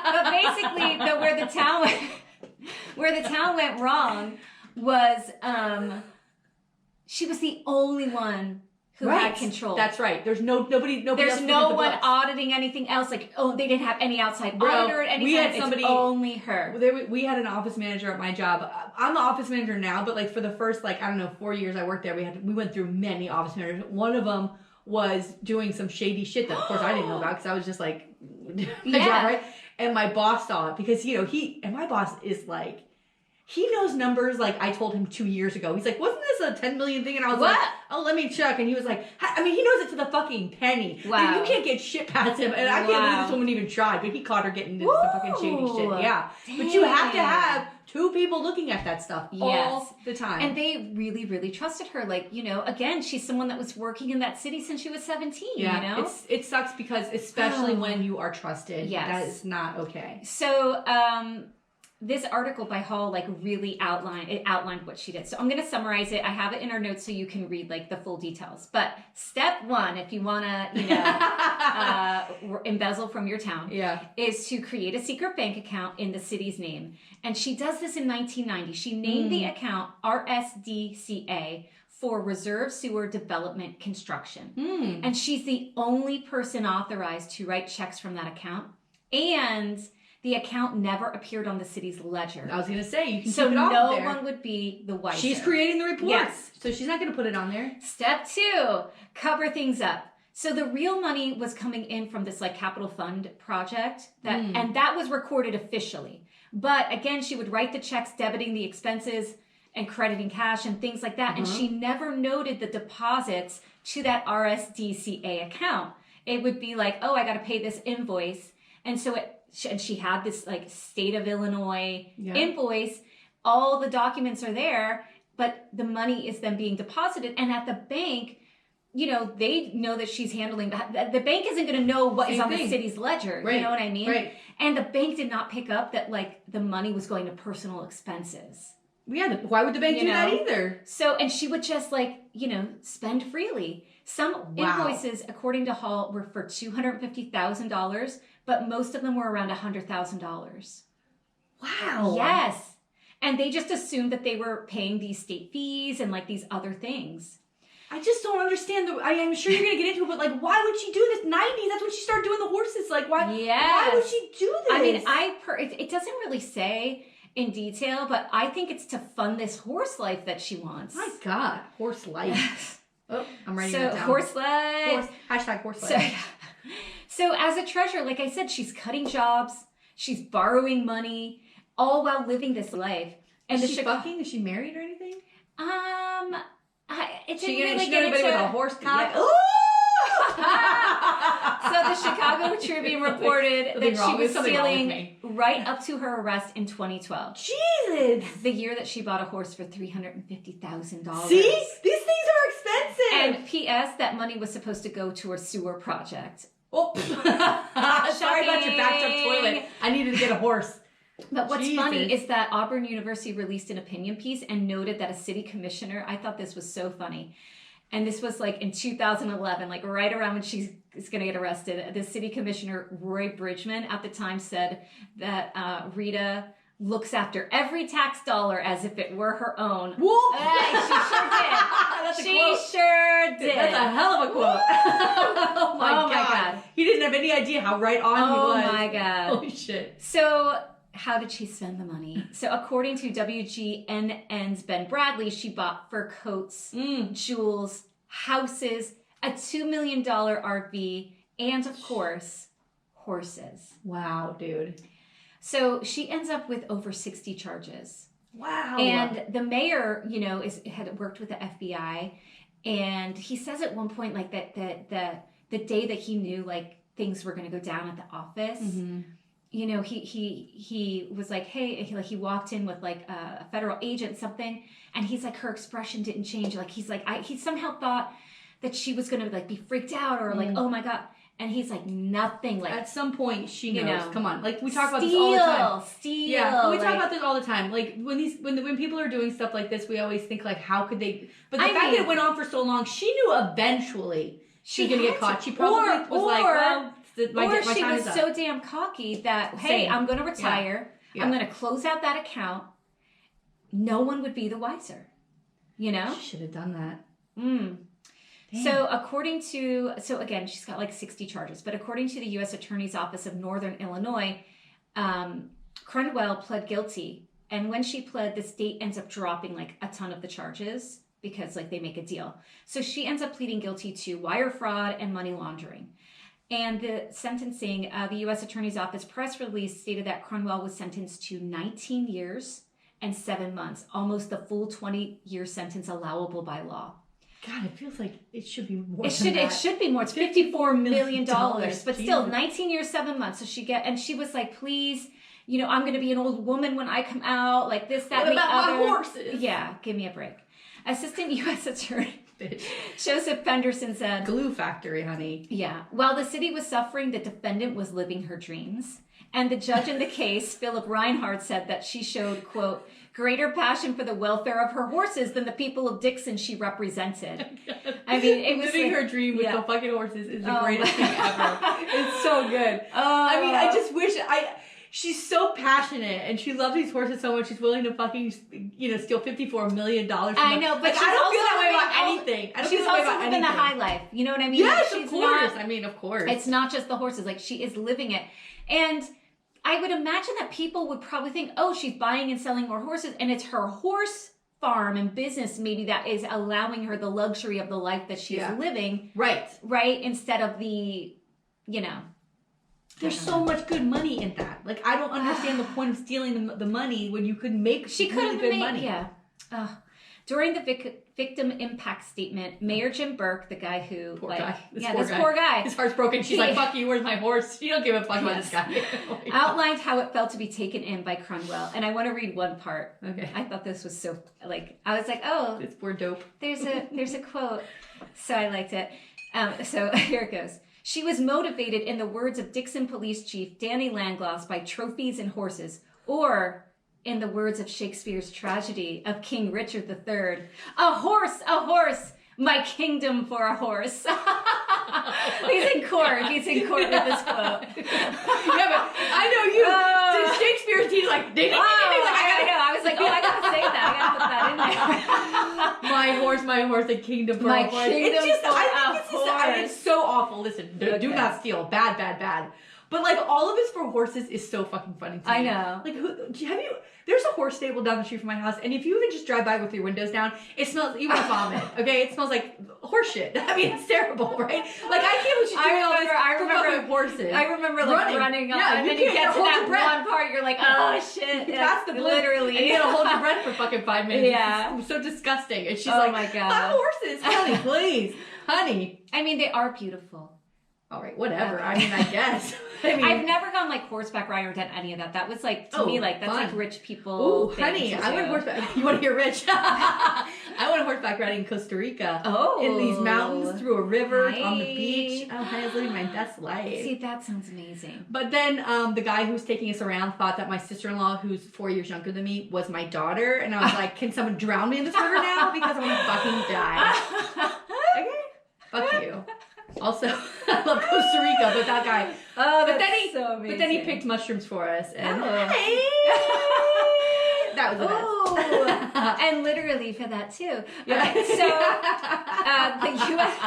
but basically, where the town went wrong was she was the only one who had control. That's right. There's nobody. There's no one auditing anything else. Like, they didn't have any outside auditor at any time. We had somebody. It's only her. We had an office manager at my job. I'm the office manager now, but like for the first 4 years I worked there, we went through many office managers. One of them was doing some shady shit that of course I didn't know about because I was just like, my job, right? And my boss saw it because my boss is like. He knows numbers like I told him 2 years ago. He's like, wasn't this a 10 million thing? And I was What? like, oh, let me check. And he was like, I mean, he knows it to the fucking penny. Wow. And you can't get shit past him. And I can't believe this woman even tried, but he caught her getting into some fucking shady shit. Yeah. Dang. But you have to have 2 people looking at that stuff all the time. And they really, really trusted her. Like, you know, again, she's someone that was working in that city since she was 17, you know? It sucks because especially when you are trusted, that is not okay. So, this article by Hall like really outlined what she did. So I'm going to summarize it. I have it in our notes so you can read like the full details. But step 1, if you want to, you know, embezzle from your town, is to create a secret bank account in the city's name. And she does this in 1990. She named the account RSDCA for Reserve Sewer Development Construction. And she's the only person authorized to write checks from that account. And the account never appeared on the city's ledger. I was going to say, you can so keep it off no there. one would be the wiser. She's creating the reports. Yes. So she's not going to put it on there. Step 2, cover things up. So the real money was coming in from this like capital fund project and that was recorded officially. But again, she would write the checks debiting the expenses and crediting cash and things like that. And she never noted the deposits to that RSDCA account. It would be like, oh, I got to pay this invoice. And so she had this like state of Illinois invoice. All the documents are there, but the money is then being deposited. And at the bank, you know, they know that she's handling that. The bank isn't going to know what is on the city's ledger. Right. You know what I mean? Right. And the bank did not pick up that like the money was going to personal expenses. Yeah, why would the bank do that either? So, and she would just like, you know, spend freely. Some invoices, according to Hall, were for $250,000, but most of them were around $100,000. Wow. Yes. And they just assumed that they were paying these state fees and like these other things. I just don't understand. I'm sure you're going to get into it, but like, why would she do this? 90, that's when she started doing the horses. Like, why would she do this? I mean, it doesn't really say in detail, but I think it's to fund this horse life that she wants. My God, horse life. Oh, I'm writing that down. Horse life. Hashtag horse life. So as a treasurer, like I said, she's cutting jobs, she's borrowing money, all while living this life. And is she fucking? Is she married or anything? It didn't she really get into with a horse cock. Yeah. So the Chicago Tribune reported that she was stealing right up to her arrest in 2012. Jesus! The year that she bought a horse for $350,000. See? These things are expensive! And P.S. that money was supposed to go to a sewer project. Oh, sorry about your backed up toilet. I needed to get a horse. But what's funny is that Auburn University released an opinion piece and noted that a city commissioner, I thought this was so funny, and this was like in 2011, like right around when she's going to get arrested, the city commissioner, Roy Bridgman, at the time said that Rita looks after every tax dollar as if it were her own. Whoop! She sure did. That's a hell of a quote. Oh my God. He didn't have any idea how right on he was. Oh my God. Holy shit. So how did she spend the money? So according to WGNN's Ben Bradley, she bought fur coats, jewels, houses, a $2 million RV, and of course, horses. Wow, dude. So she ends up with over 60 charges. Wow. And the mayor, you know, had worked with the FBI, and he says at one point, like that the day that he knew like things were going to go down at the office, you know, he was like, hey, he walked in with like a federal agent, something, and he's like, her expression didn't change. Like he's like, he somehow thought that she was going to like be freaked out or like, oh my God. And he's like, nothing. Like at some point, she knows. You know, come on, like we talk about this all the time. Yeah, we talk about this all the time. Like when people are doing stuff like this, we always think like, how could they? But the fact that it went on for so long, she knew eventually she's gonna get caught. She probably was like, well, my she time was is up. so damn cocky that hey, I'm gonna retire. Yeah. I'm gonna close out that account. No one would be the wiser. You know, she should have done that. Damn. So again, she's got like 60 charges, but according to the U.S. Attorney's Office of Northern Illinois, Curndwell pled guilty. And when she pled, the state ends up dropping like a ton of the charges because like they make a deal. So she ends up pleading guilty to wire fraud and money laundering. And the sentencing, the U.S. Attorney's Office press release stated that Curndwell was sentenced to 19 years and 7 months, almost the full 20-year sentence allowable by law. God, it feels like it should be more. It should be more. It's $54 million, but still 19 years, 7 months. So she was like, please, I'm going to be an old woman when I come out, like this, that, what and the about other. my horses? Yeah, give me a break. Assistant U.S. Attorney Joseph Penderson said, glue factory, honey. Yeah. While the city was suffering, the defendant was living her dreams. And the judge in the case, Philip Reinhardt, said that she showed, quote, greater passion for the welfare of her horses than the people of Dixon she represented. I mean, it was living her dream with the fucking horses is the greatest thing ever. It's so good. I mean, I just wish she's so passionate and she loves these horses so much she's willing to fucking steal $54 million from them. I know, but I don't feel that way about anything. I don't feel that way about anything. She's also living the high life. You know what I mean? Yes, like, of course. Of course. It's not just the horses. Like, she is living it. And I would imagine that people would probably think, oh, she's buying and selling more horses, and it's her horse farm and business maybe that is allowing her the luxury of the life that she's living. Right. Instead of the, There's so much good money in that. Like, I don't understand the point of stealing the money when you could make really good money. Yeah. During the victim impact statement, Mayor Jim Burke, the guy who, poor guy. His heart's broken. She's like, fuck you, where's my horse? You don't give a fuck about this guy. Outlined how it felt to be taken in by Crundwell. And I want to read one part. Okay. I thought this was so, I was like, oh. It's poor dope. There's a quote. So I liked it. So here it goes. She was motivated, in the words of Dixon Police Chief Danny Langloss, by trophies and horses, or, in the words of Shakespeare's tragedy of King Richard III, a horse, my kingdom for a horse. He's in court with this quote. Yeah, but I know you. Shakespeare's teeth like, ding, ding, ding, ding. I know. I was like, I gotta say that. I gotta put that in there. My horse, the kingdom for a horse. It's so awful. Listen, do not steal. Bad. But like, all of this for horses is so fucking funny to me. I know. Like, there's a horse stable down the street from my house, and if you even just drive by with your windows down, it smells, you want to vomit, okay? It smells like horse shit. I mean, it's terrible, right? Like, I can't believe she's doing all this for fucking horses. I remember running on, and then you get to that one part, you're like, oh shit. That's the literally. And you gotta hold your breath for fucking 5 minutes. Yeah. It's so disgusting. And she's oh my God. My horses, honey, please. Honey. I mean, they are beautiful. All right, whatever. I mean, I guess. I've never gone like horseback riding or done any of that. That was like, to me, like, that's fun. like rich people. Oh, honey, I went horseback. You want to hear rich? I went horseback riding in Costa Rica. Oh. In these mountains, through a river, on the beach. Oh, honey, I was living my best life. See, that sounds amazing. But then the guy who was taking us around thought that my sister-in-law, who's 4 years younger than me, was my daughter. And I was like, can someone drown me in this river now? Because I'm going to fucking die. Okay? Fuck you. Also, I love Costa Rica, but that guy. Oh, that's so amazing. But then he picked mushrooms for us, and hey, that was the best. And literally for that too. Yeah. Okay, so the U.S.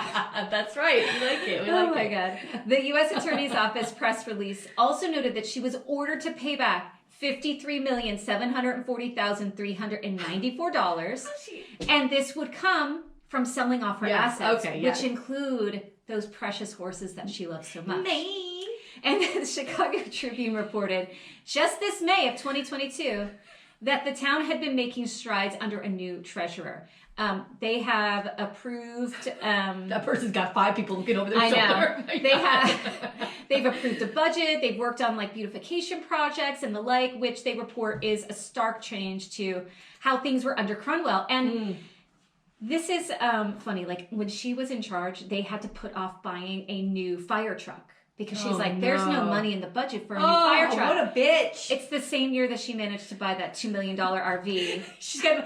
That's right. We like it. We like my God. The U.S. Attorney's Office press release also noted that she was ordered to pay back $53,740,394, and this would come from selling off her assets, which include those precious horses that she loves so much. And the Chicago Tribune reported just this May of 2022 that the town had been making strides under a new treasurer. They have approved. That person's got 5 people looking over their shoulder. They've approved a budget. They've worked on like beautification projects and the like, which they report is a stark change to how things were under Crundwell. And this is funny. Like, when she was in charge, they had to put off buying a new fire truck because she's there's no money in the budget for a new fire truck. What a bitch. It's the same year that she managed to buy that $2 million RV. I got an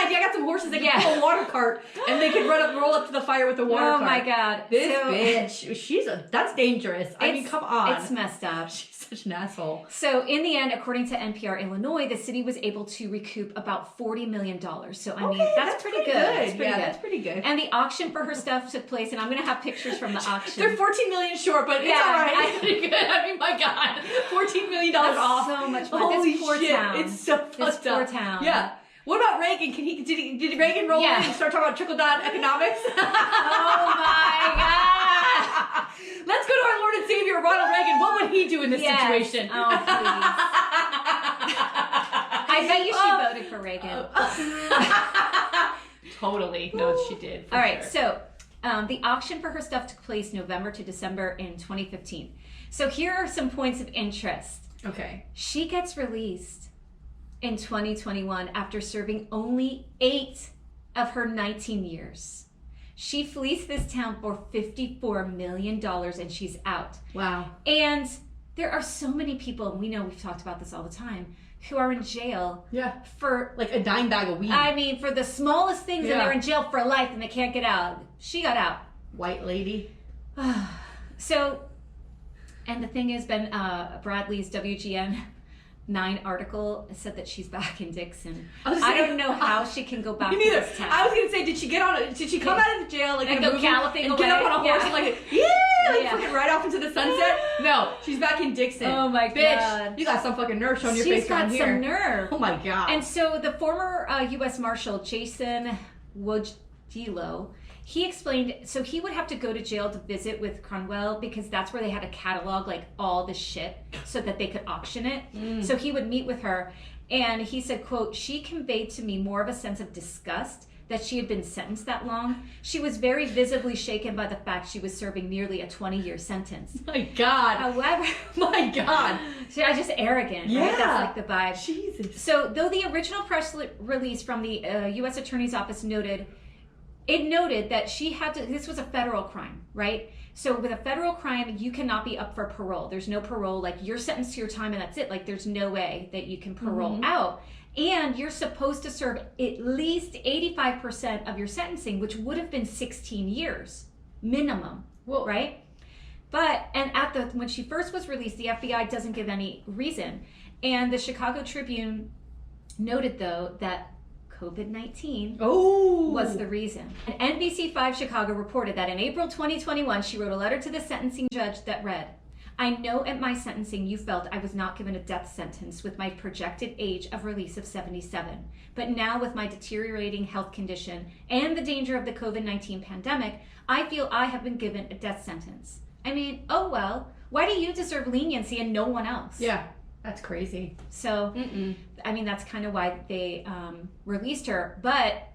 idea. I got some horses that can pull a water cart and they can roll up to the fire with the water cart. Oh my God. This bitch. That's dangerous. I mean, come on. It's messed up. She's such an asshole. So in the end, according to NPR Illinois, the city was able to recoup about $40 million. So I mean, that's pretty good. That's pretty good. And the auction for her stuff took place, and I'm going to have pictures from the auction. They're $14 million short, but it's all right. It's pretty good. I mean, my God, $14 million off. So much fun. Holy this poor shit! Town. It's so fucked up. This poor town. Yeah. What about Reagan? Did Reagan roll in and start talking about trickle-down economics? Oh my God! Let's go to our Lord and Savior, Ronald Reagan. What would he do in this situation? Oh, please. I bet you she voted for Reagan. Totally. No, she did. All right, so the auction for her stuff took place November to December in 2015. So here are some points of interest. Okay. She gets released in 2021 after serving only 8 of her 19 years. She fleeced this town for $54 million and she's out. Wow. And there are so many people, and we know we've talked about this all the time, who are in jail for like a dime bag of weed. I mean, for the smallest things, and they're in jail for life and they can't get out. She got out. White lady. So, and the thing is, Ben Bradley's WGN 9 article said that she's back in Dixon. I don't know how she can go back to this town. I was gonna say, did she come out of the jail like and go galloping and away? Get up on a horse and fucking right off into the sunset? No, she's back in Dixon. Oh my god, bitch, you got some fucking nerve showing your face around here. She's got some nerve. Oh my god. And so the former U.S. Marshal Jason Wojcilo, he explained, so he would have to go to jail to visit with Crundwell because that's where they had to catalog like all the shit so that they could auction it. So he would meet with her and he said, quote, she conveyed to me more of a sense of disgust that she had been sentenced that long. She was very visibly shaken by the fact she was serving nearly a 20-year sentence. My god. However, my god. She's just arrogant, right? That's like the vibe. Jesus. So though the original press release from the U.S. Attorney's Office noted that she had to, this was a federal crime, right? So with a federal crime, you cannot be up for parole. There's no parole, like you're sentenced to your time and that's it. Like there's no way that you can parole out. And you're supposed to serve at least 85% of your sentencing, which would have been 16 years minimum, right? But, and when she first was released, the FBI doesn't give any reason. And the Chicago Tribune noted though that COVID-19 was the reason. And NBC5 Chicago reported that in April 2021, she wrote a letter to the sentencing judge that read, I know at my sentencing you felt I was not given a death sentence with my projected age of release of 77. But now with my deteriorating health condition and the danger of the COVID-19 pandemic, I feel I have been given a death sentence. I mean, oh well, why do you deserve leniency and no one else? Yeah. That's crazy. So, I mean, that's kind of why they released her. But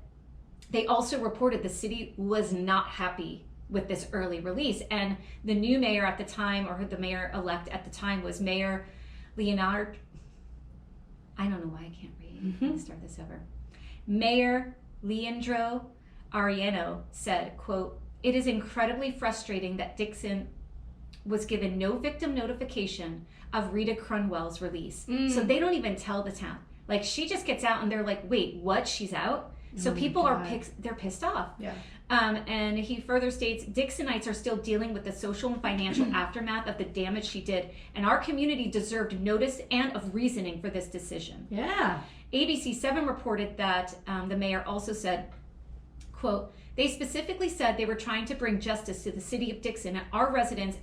they also reported the city was not happy with this early release. And the new mayor at the time, or the mayor-elect at the time, was Mayor Leonard. I don't know why I can't read. Let me start this over. Mayor Leandro Ariano said, quote, it is incredibly frustrating that Dixon was given no victim notification of Rita Crundwell's release. So they don't even tell the town. Like she just gets out and they're like, wait, what? She's out? So people they're pissed off. Yeah. And he further states, Dixonites are still dealing with the social and financial aftermath of the damage she did. And our community deserved notice and of reasoning for this decision. Yeah. ABC7 reported that the mayor also said, quote, they specifically said they were trying to bring justice to the city of Dixon and our residents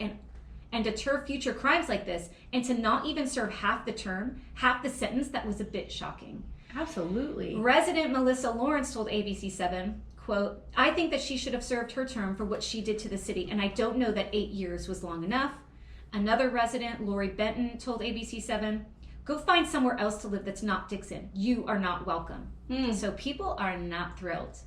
and deter future crimes like this, and to not even serve half the term, half the sentence, that was a bit shocking. Absolutely. Resident Melissa Lawrence told ABC7, quote, I think that she should have served her term for what she did to the city, and I don't know that 8 years was long enough. Another resident, Lori Benton, told ABC7, go find somewhere else to live that's not Dixon. You are not welcome. So people are not thrilled.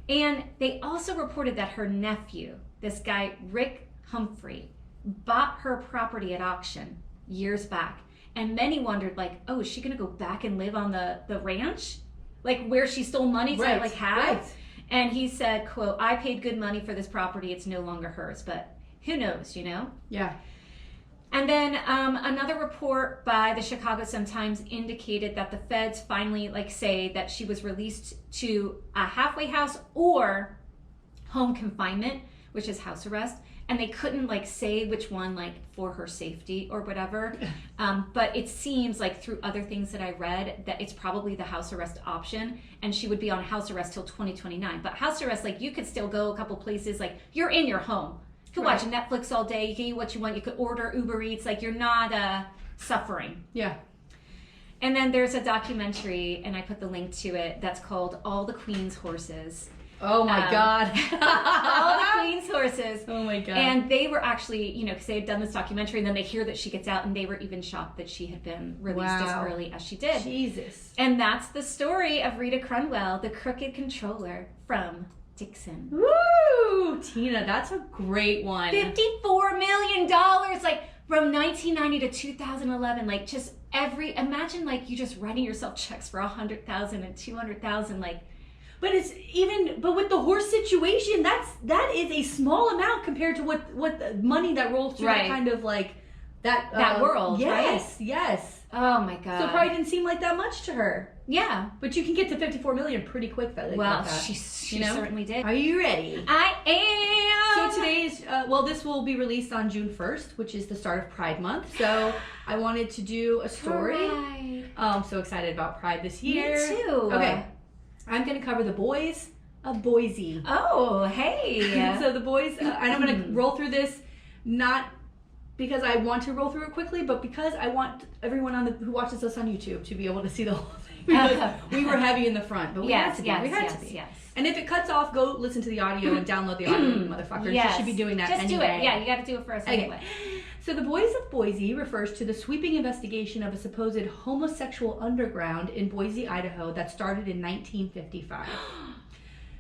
And they also reported that her nephew, this guy, Rick Humphrey, bought her property at auction years back. And many wondered, like, oh, is she going to go back and live on the ranch? Like where she stole money to have? Right. And he said, quote, I paid good money for this property. It's no longer hers. But who knows, you know? Yeah. And then another report by the Chicago Sun-Times indicated that the feds finally say that she was released to a halfway house or home confinement, which is house arrest. And they couldn't say which one, for her safety or whatever. But it seems through other things that I read that it's probably the house arrest option, and she would be on house arrest till 2029. But house arrest, you could still go a couple places, you're in your home. You could watch Netflix all day. You can eat what you want. You could order Uber Eats. You're not suffering. Yeah. And then there's a documentary, and I put the link to it, that's called All the Queen's Horses. Oh my God. All the Queen's horses. Oh my God. And they were actually, because they had done this documentary, and then they hear that she gets out, and they were even shocked that she had been released as early as she did. Jesus. And that's the story of Rita Crundwell, the crooked controller from Dixon. Woo! Tina, that's a great one. $54 million, like from 1990 to 2011, like just imagine like you just writing yourself checks for $100,000 and $200,000, like. But but with the horse situation, that is a small amount compared to what the money that rolls through that kind of like that world. Yes, right? Yes. Oh my God. So it probably didn't seem like that much to her. Yeah. But you can get to 54 million pretty quick. Well, she certainly did. Are you ready? I am. So today's, this will be released on June 1st, which is the start of Pride Month. So I wanted to do a story. Pride. I'm so excited about Pride this year. Me too. Okay. I'm going to cover the Boys of Boise. Oh, hey. So the Boys, and I'm going to roll through this, not because I want to roll through it quickly, but because I want everyone who watches us on YouTube to be able to see the whole thing. Because we were heavy in the front, but we had to be. Yes. And if it cuts off, go listen to the audio and download the audio, motherfuckers. Yes. You should be doing that Just anyway. do it. Yeah, you got to do it first anyway. So the Boys of Boise refers to the sweeping investigation of a supposed homosexual underground in Boise, Idaho that started in 1955.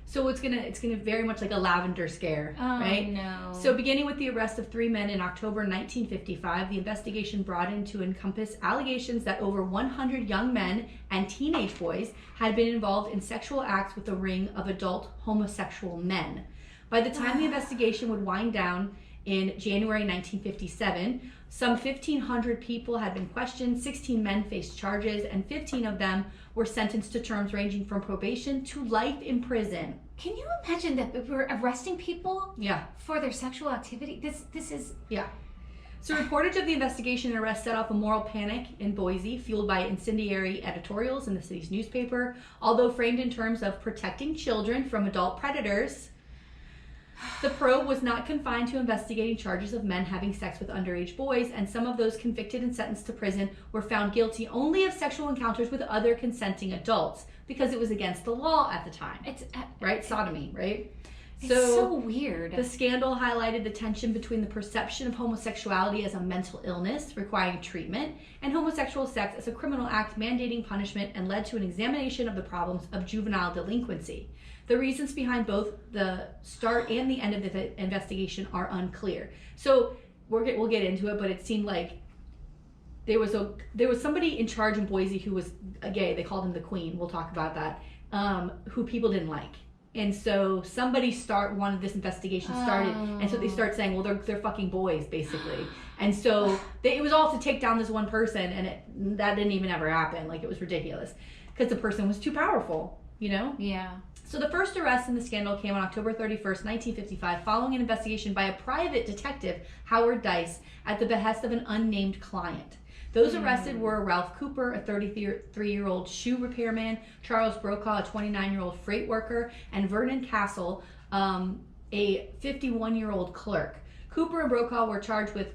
So it's gonna very much like a lavender scare, right? No. So beginning with the arrest of 3 men in October 1955, the investigation broadened to encompass allegations that over 100 young men and teenage boys had been involved in sexual acts with a ring of adult homosexual men. By the time the investigation would wind down in January 1957, some 1,500 people had been questioned, 16 men faced charges, and 15 of them were sentenced to terms ranging from probation to life in prison. Can you imagine that we're arresting people Yeah. for their sexual activity? This is... Yeah. So reportage of the investigation and arrest set off a moral panic in Boise, fueled by incendiary editorials in the city's newspaper. Although framed in terms of protecting children from adult predators, the probe was not confined to investigating charges of men having sex with underage boys, and some of those convicted and sentenced to prison were found guilty only of sexual encounters with other consenting adults, because it was against the law at the time. It's right? Sodomy, right? It's so weird. The scandal highlighted the tension between the perception of homosexuality as a mental illness requiring treatment and homosexual sex as a criminal act mandating punishment, and led to an examination of the problems of juvenile delinquency. The reasons behind both the start and the end of the investigation are unclear. So we'll get into it, but it seemed like there was somebody in charge in Boise who was gay. They called him the Queen. We'll talk about that. Who people didn't like. And so somebody wanted this investigation started, and so they start saying, well, they're fucking boys, basically. And so it was all to take down this one person, and that didn't even ever happen. Like, it was ridiculous because the person was too powerful, Yeah. So the first arrest in the scandal came on October 31st, 1955, following an investigation by a private detective, Howard Dice, at the behest of an unnamed client. Those arrested were Ralph Cooper, a 33-year-old shoe repairman, Charles Brokaw, a 29-year-old freight worker, and Vernon Castle, a 51-year-old clerk. Cooper and Brokaw were charged with,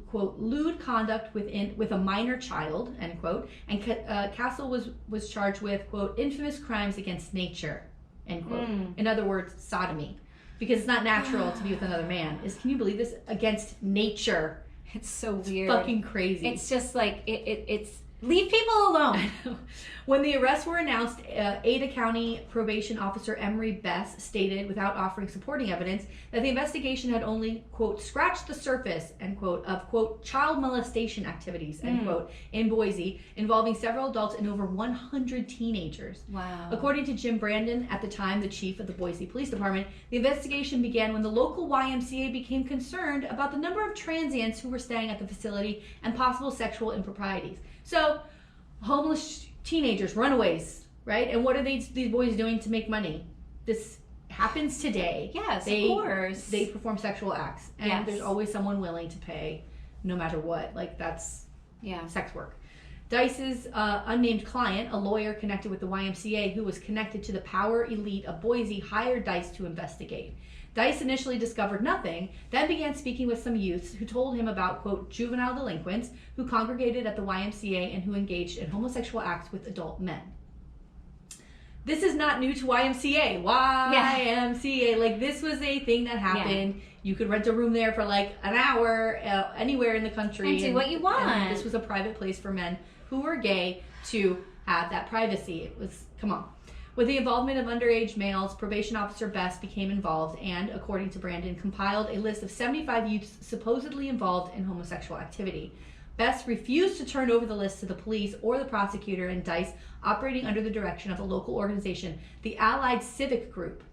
quote, lewd conduct with a minor child, end quote, and Castle was charged with, quote, infamous crimes against nature, end quote. In other words, sodomy. Because it's not natural to be with another man. Can you believe this? Against nature. It's so weird. Fucking crazy. It's just like, it's leave people alone. When the arrests were announced, Ada County probation officer Emery Bess stated, without offering supporting evidence, that the investigation had only, quote, scratched the surface, end quote, of, quote, child molestation activities, end quote, in Boise, involving several adults and over 100 teenagers. Wow. According to Jim Brandon, at the time the chief of the Boise Police Department, the investigation began when the local YMCA became concerned about the number of transients who were staying at the facility and possible sexual improprieties. So, homeless teenagers, runaways, right? And what are these boys doing to make money? This happens today. Yes, of course. They perform sexual acts. And there's always someone willing to pay no matter what. Like, that's sex work. Dice's unnamed client, a lawyer connected with the YMCA who was connected to the power elite of Boise, hired Dice to investigate. Dice initially discovered nothing, then began speaking with some youths who told him about, quote, juvenile delinquents who congregated at the YMCA and who engaged in homosexual acts with adult men. This is not new to YMCA. YMCA. Like, this was a thing that happened. Yeah. You could rent a room there for like an hour anywhere in the country. And do what you want. And this was a private place for men who were gay to have that privacy. It was, come on. With the involvement of underage males, probation officer Bess became involved and, according to Brandon, compiled a list of 75 youths supposedly involved in homosexual activity. Bess refused to turn over the list to the police or the prosecutor, and Dice, operating under the direction of a local organization, the Allied Civic Group.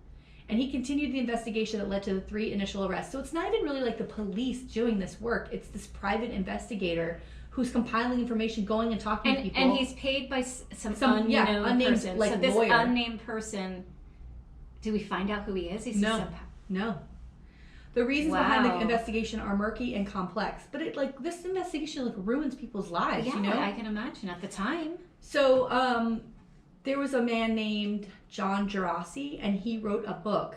And he continued the investigation that led to the 3 initial arrests. So it's not even really like the police doing this work. It's this private investigator who's compiling information, going and talking to people. And he's paid by some unnamed person. Like, so this lawyer. Unnamed person, do we find out who he is? No. The reasons behind the investigation are murky and complex, but this investigation ruins people's lives. Yeah, you know? I can imagine at the time. So there was a man named John Gerasi, and he wrote a book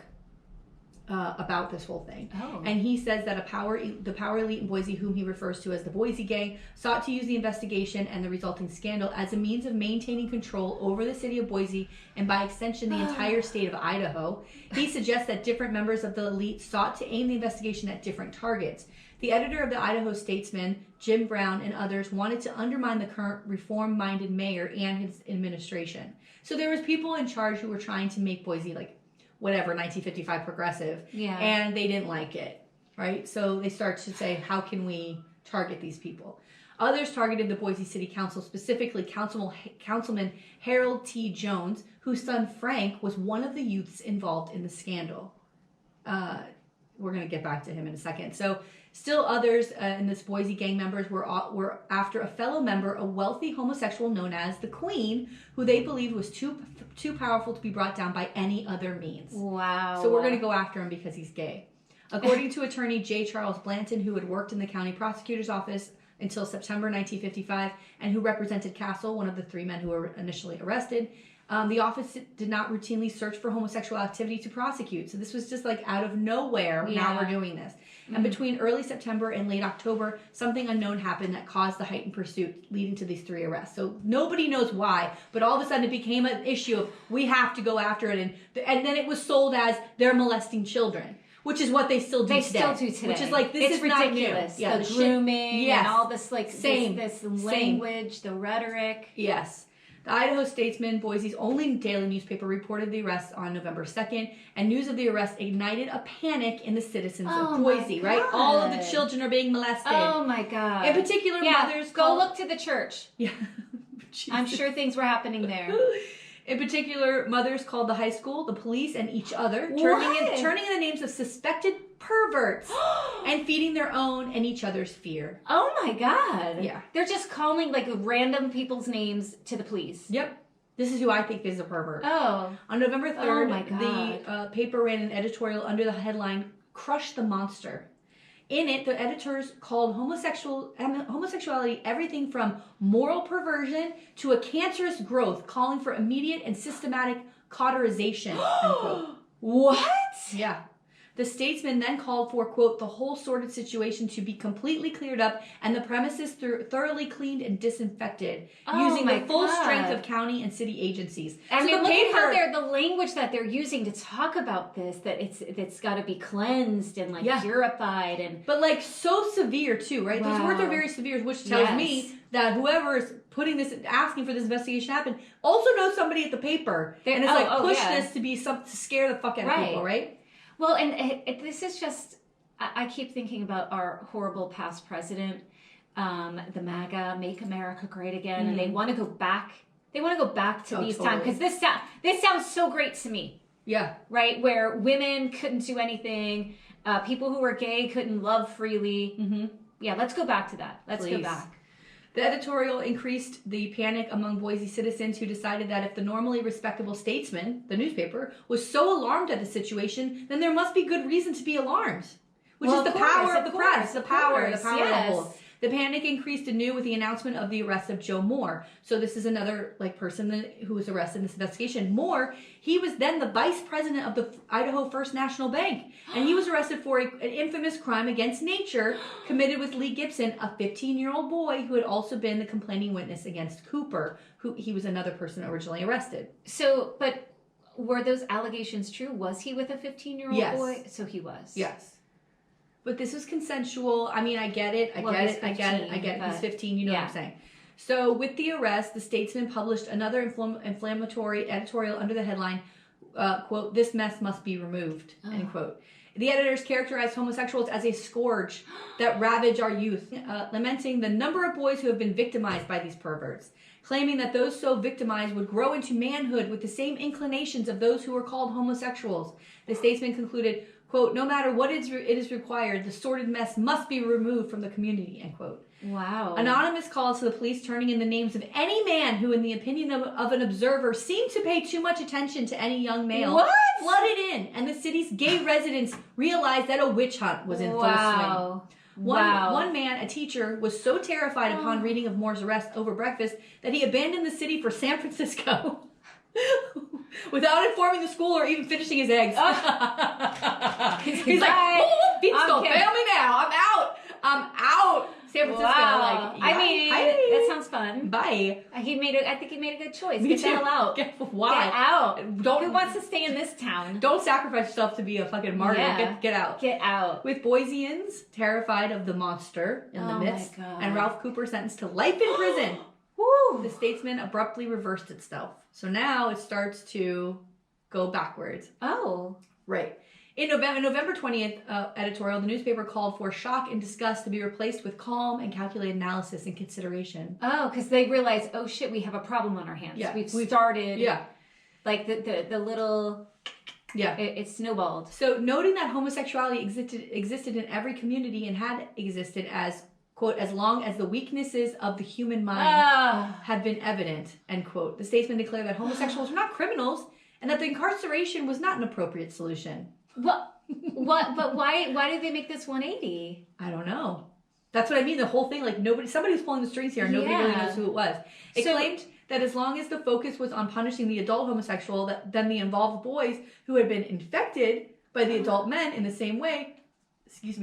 about this whole thing. Oh. And he says that the power elite in Boise, whom he refers to as the Boise Gang, sought to use the investigation and the resulting scandal as a means of maintaining control over the city of Boise and, by extension, the entire state of Idaho. He suggests that different members of the elite sought to aim the investigation at different targets. The editor of the Idaho Statesman, Jim Brown, and others wanted to undermine the current reform-minded mayor and his administration. So there was people in charge who were trying to make Boise 1955 progressive, and they didn't like it, right? So they started to say, how can we target these people? Others targeted the Boise City Council, specifically Councilman Harold T. Jones, whose son Frank was one of the youths involved in the scandal. We're going to get back to him in a second. So still others in this Boise gang members were after a fellow member, a wealthy homosexual known as the Queen, who they believed was too powerful to be brought down by any other means. Wow. So we're going to go after him because he's gay. According to attorney J. Charles Blanton, who had worked in the county prosecutor's office until September 1955 and who represented Castle, one of the 3 men who were initially arrested, the office did not routinely search for homosexual activity to prosecute. So this was just out of nowhere. Yeah. Now we're doing this. Mm-hmm. And between early September and late October, something unknown happened that caused the heightened pursuit, leading to these 3 arrests. So nobody knows why, but all of a sudden it became an issue of we have to go after it. And then it was sold as they're molesting children, which is what they still do today. Which is this is ridiculous. Not new. Yeah, the grooming and all this same this language, the rhetoric. Yes. The Idaho Statesman, Boise's only daily newspaper, reported the arrests on November 2nd, and news of the arrest ignited a panic in the citizens of Boise, right? All of the children are being molested. Oh my God. In particular, mothers go look to the church. Yeah. I'm sure things were happening there. In particular, mothers called the high school, the police, and each other, turning in the names of suspected perverts and feeding their own and each other's fear. Oh my God. Yeah. They're just calling random people's names to the police. Yep. This is who I think is a pervert. Oh. On November 3rd, the paper ran an editorial under the headline, "Crush the Monster." In it, the editors called homosexuality everything from moral perversion to a cancerous growth, calling for immediate and systematic cauterization, unquote. What? Yeah. The Statesman then called for, quote, the whole sordid situation to be completely cleared up and the premises thoroughly cleaned and disinfected using the full strength of county and city agencies. I mean, look at how the language that they're using to talk about this, that it's got to be cleansed and purified and... But so severe too, right? Wow. Those words are very severe, which tells me that whoever is putting this, asking for this investigation to happen, also knows somebody at the paper. And it's push this to be something to scare the fuck out of people, right? Well, and this is just, I keep thinking about our horrible past president, the MAGA, Make America Great Again, and they want to go back. They want to go back to these times because this sounds so great to me. Yeah. Right? Where women couldn't do anything, people who were gay couldn't love freely. Mm-hmm. Yeah, let's go back to that. Let's go back. The editorial increased the panic among Boise citizens who decided that if the normally respectable Statesman, the newspaper, was so alarmed at the situation, then there must be good reason to be alarmed. Which is the power of the press, the power of the whole. The panic increased anew with the announcement of the arrest of Joe Moore. So this is another person who was arrested in this investigation. Moore, he was then the vice president of the Idaho First National Bank, and he was arrested for an infamous crime against nature committed with Lee Gibson, a 15-year-old boy who had also been the complaining witness against Cooper, who he was another person originally arrested. So, but were those allegations true? Was he with a 15-year-old boy? So he was. Yes. But this was consensual. I mean, I get it. I get it. He's 15. You know what I'm saying. So with the arrest, the Statesman published another inflammatory editorial under the headline, quote, "This mess must be removed," end quote. The editors characterized homosexuals as a scourge that ravage our youth, lamenting the number of boys who have been victimized by these perverts, claiming that those so victimized would grow into manhood with the same inclinations of those who were called homosexuals. The Statesman concluded, quote, "No matter what it is required, the sordid mess must be removed from the community," end quote. Wow. Anonymous calls to the police turning in the names of any man who, in the opinion of an observer, seemed to pay too much attention to any young male. What? Flooded in, and the city's gay residents realized that a witch hunt was in full swing. One man, a teacher, was so terrified upon reading of Moore's arrest over breakfast that he abandoned the city for San Francisco. Without informing the school or even finishing his eggs. He's like, Beanstalk, bail me now. I'm out. San Francisco. Wow. Like, yeah, I mean, that sounds fun. Bye. I think he made a good choice. Me Get too. the hell out. Why? Get out. Who wants to stay in this town? Don't sacrifice yourself to be a fucking martyr. Yeah. Get out. Get out. With Boiseans terrified of the monster in the midst, and Ralph Cooper sentenced to life in prison. Woo. The Statesman abruptly reversed itself. So now it starts to go backwards. Oh. Right. In November 20th editorial, the newspaper called for shock and disgust to be replaced with calm and calculated analysis and consideration. Oh, because they realized, oh shit, we have a problem on our hands. Yeah. We've started. Yeah. Like the little... Yeah. It snowballed. So noting that homosexuality existed in every community and had existed as, quote, as long as the weaknesses of the human mind had been evident, end quote. The Statesman declared that homosexuals were not criminals and that the incarceration was not an appropriate solution. What? But why did they make this 180? I don't know. That's what I mean. The whole thing, like somebody was pulling the strings here and nobody really knows who it was. It claimed that as long as the focus was on punishing the adult homosexual, then the involved boys who had been infected by the adult men in the same way,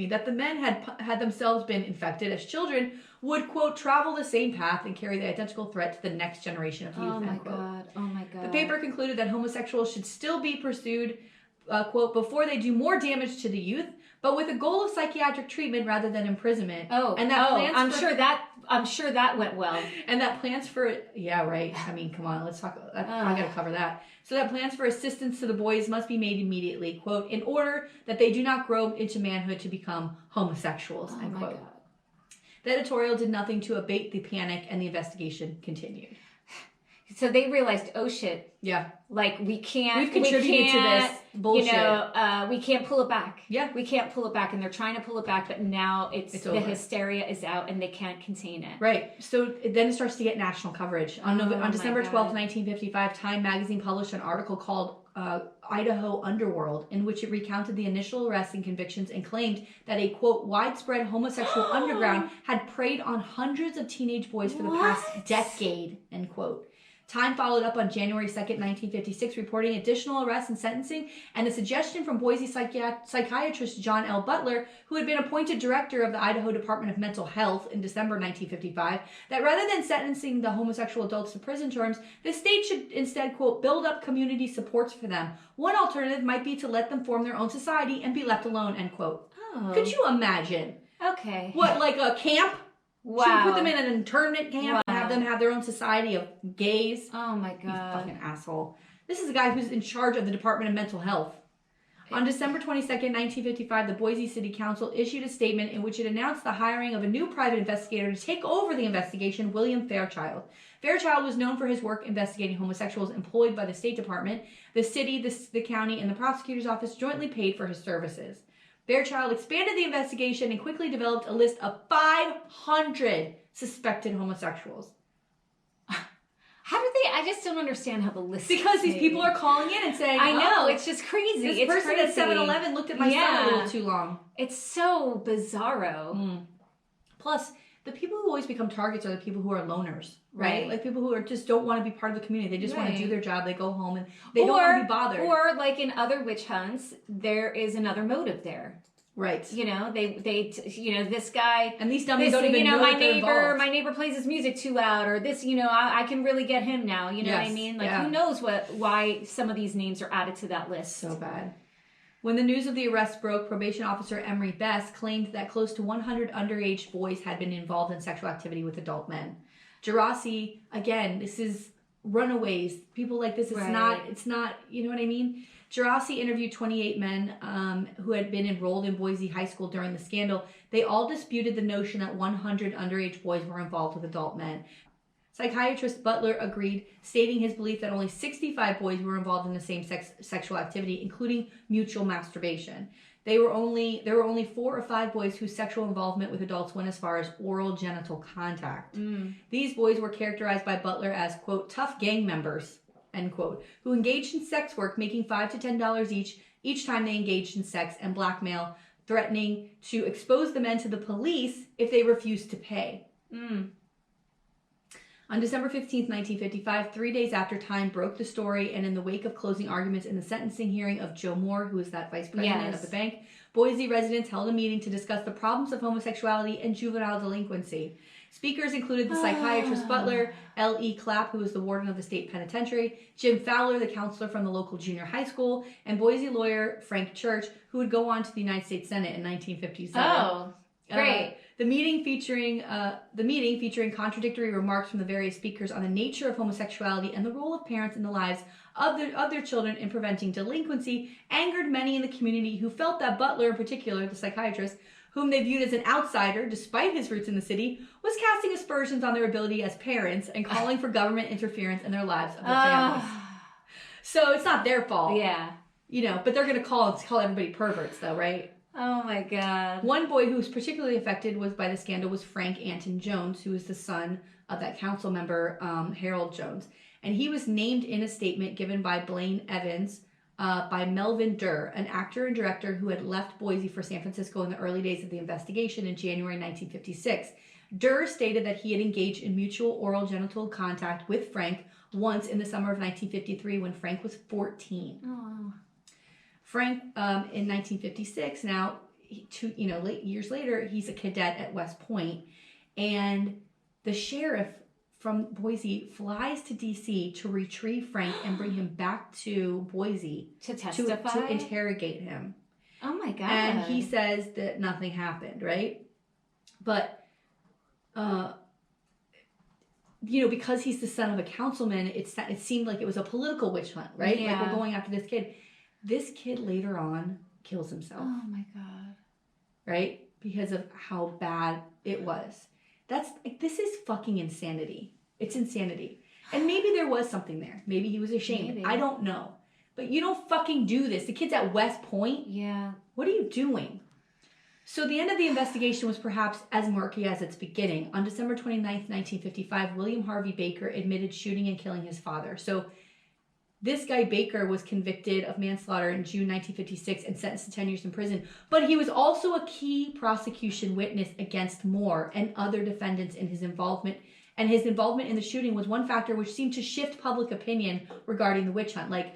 that the men had themselves been infected as children, would, quote, travel the same path and carry the identical threat to the next generation of youth, end quote. Oh my God. The paper concluded that homosexuals should still be pursued, quote, before they do more damage to the youth, but with a goal of psychiatric treatment rather than imprisonment. I'm sure that went well. And that plans for, yeah, right. I mean, come on, let's talk. I got to cover that. So that plans for assistance to the boys must be made immediately, quote, in order that they do not grow into manhood to become homosexuals, end quote. God. The editorial did nothing to abate the panic, and the investigation continued. So they realized, oh shit. Yeah. Like we've contributed to this bullshit. We can't pull it back. Yeah. We can't pull it back, and they're trying to pull it back, but now it's the hysteria is out and they can't contain it. Right. So then it starts to get national coverage. On December 12th, 1955, Time magazine published an article called Idaho Underworld, in which it recounted the initial arrests and convictions and claimed that a, quote, widespread homosexual underground had preyed on hundreds of teenage boys for the past decade, end quote. Time followed up on January 2nd, 1956, reporting additional arrests and sentencing, and the suggestion from Boise psychiatrist John L. Butler, who had been appointed director of the Idaho Department of Mental Health in December 1955, that rather than sentencing the homosexual adults to prison terms, the state should instead, quote, build up community supports for them. One alternative might be to let them form their own society and be left alone, end quote. Oh. Could you imagine? Okay. What, like a camp? Wow. Should we put them in an internment camp and have them have their own society of gays? Oh my God. You fucking asshole. This is a guy who's in charge of the Department of Mental Health. On December 22nd, 1955, the Boise City Council issued a statement in which it announced the hiring of a new private investigator to take over the investigation, William Fairchild. Fairchild was known for his work investigating homosexuals employed by the State Department. The city, the county, and the prosecutor's office jointly paid for his services. Fairchild expanded the investigation and quickly developed a list of 500 suspected homosexuals. How do they? I just don't understand how the list. Because these people are calling in and saying, I know, it's just crazy. This person at 7-Eleven looked at my son a little too long. It's so bizarro. Plus, the people who always become targets are the people who are loners, right? Like people who are just don't want to be part of the community. They just want to do their job. They go home and they don't want to be bothered. Or like in other witch hunts, there is another motive there. Right. You know, they this guy and these dummies don't even know my neighbor plays his music too loud, or this, I can really get him now. You know what I mean? Like who knows why some of these names are added to that list. So bad. When the news of the arrest broke, probation officer Emery Best claimed that close to 100 underage boys had been involved in sexual activity with adult men. Gerasi, again, this is runaways. People like this, it's not, you know what I mean? Gerasi interviewed 28 men who had been enrolled in Boise High School during the scandal. They all disputed the notion that 100 underage boys were involved with adult men. Psychiatrist Butler agreed, stating his belief that only 65 boys were involved in the same sexual activity, including mutual masturbation. There were only 4 or 5 boys whose sexual involvement with adults went as far as oral genital contact. These boys were characterized by Butler as, quote, tough gang members, end quote, who engaged in sex work, making $5 to $10 each time they engaged in sex, and blackmail, threatening to expose the men to the police if they refused to pay. On December 15th, 1955, 3 days after Time broke the story, and in the wake of closing arguments in the sentencing hearing of Joe Moore, who was that vice president of the bank, Boise residents held a meeting to discuss the problems of homosexuality and juvenile delinquency. Speakers included the psychiatrist Butler, L.E. Clapp, who was the warden of the state penitentiary, Jim Fowler, the counselor from the local junior high school, and Boise lawyer Frank Church, who would go on to the United States Senate in 1957. Oh, great. The meeting featuring contradictory remarks from the various speakers on the nature of homosexuality and the role of parents in the lives of their children in preventing delinquency angered many in the community who felt that Butler, in particular, the psychiatrist, whom they viewed as an outsider despite his roots in the city, was casting aspersions on their ability as parents and calling for government interference in their lives of their families. So it's not their fault. Yeah. But they're going to call everybody perverts, though, right? Oh my God. One boy who was particularly affected by the scandal was Frank Anton Jones, who was the son of that council member, Harold Jones. And he was named in a statement given by Blaine Evans by Melvin Durr, an actor and director who had left Boise for San Francisco in the early days of the investigation in January 1956. Durr stated that he had engaged in mutual oral genital contact with Frank once in the summer of 1953 when Frank was 14. Oh. Frank, in 1956, now, years later, he's a cadet at West Point, and the sheriff from Boise flies to D.C. to retrieve Frank and bring him back to Boise to testify, to interrogate him. Oh my God! And he says that nothing happened, right? But, because he's the son of a councilman, it seemed like it was a political witch hunt, right? Yeah. Like we're going after this kid. This kid later on kills himself. Oh my God. Right? Because of how bad it was. This is fucking insanity. It's insanity. And maybe there was something there. Maybe he was ashamed. Maybe. I don't know. But you don't fucking do this. The kid's at West Point. Yeah. What are you doing? So the end of the investigation was perhaps as murky as its beginning. On December 29th, 1955, William Harvey Baker admitted shooting and killing his father. So this guy Baker was convicted of manslaughter in June 1956 and sentenced to 10 years in prison. But he was also a key prosecution witness against Moore and other defendants in his involvement. And his involvement in the shooting was one factor which seemed to shift public opinion regarding the witch hunt. Like,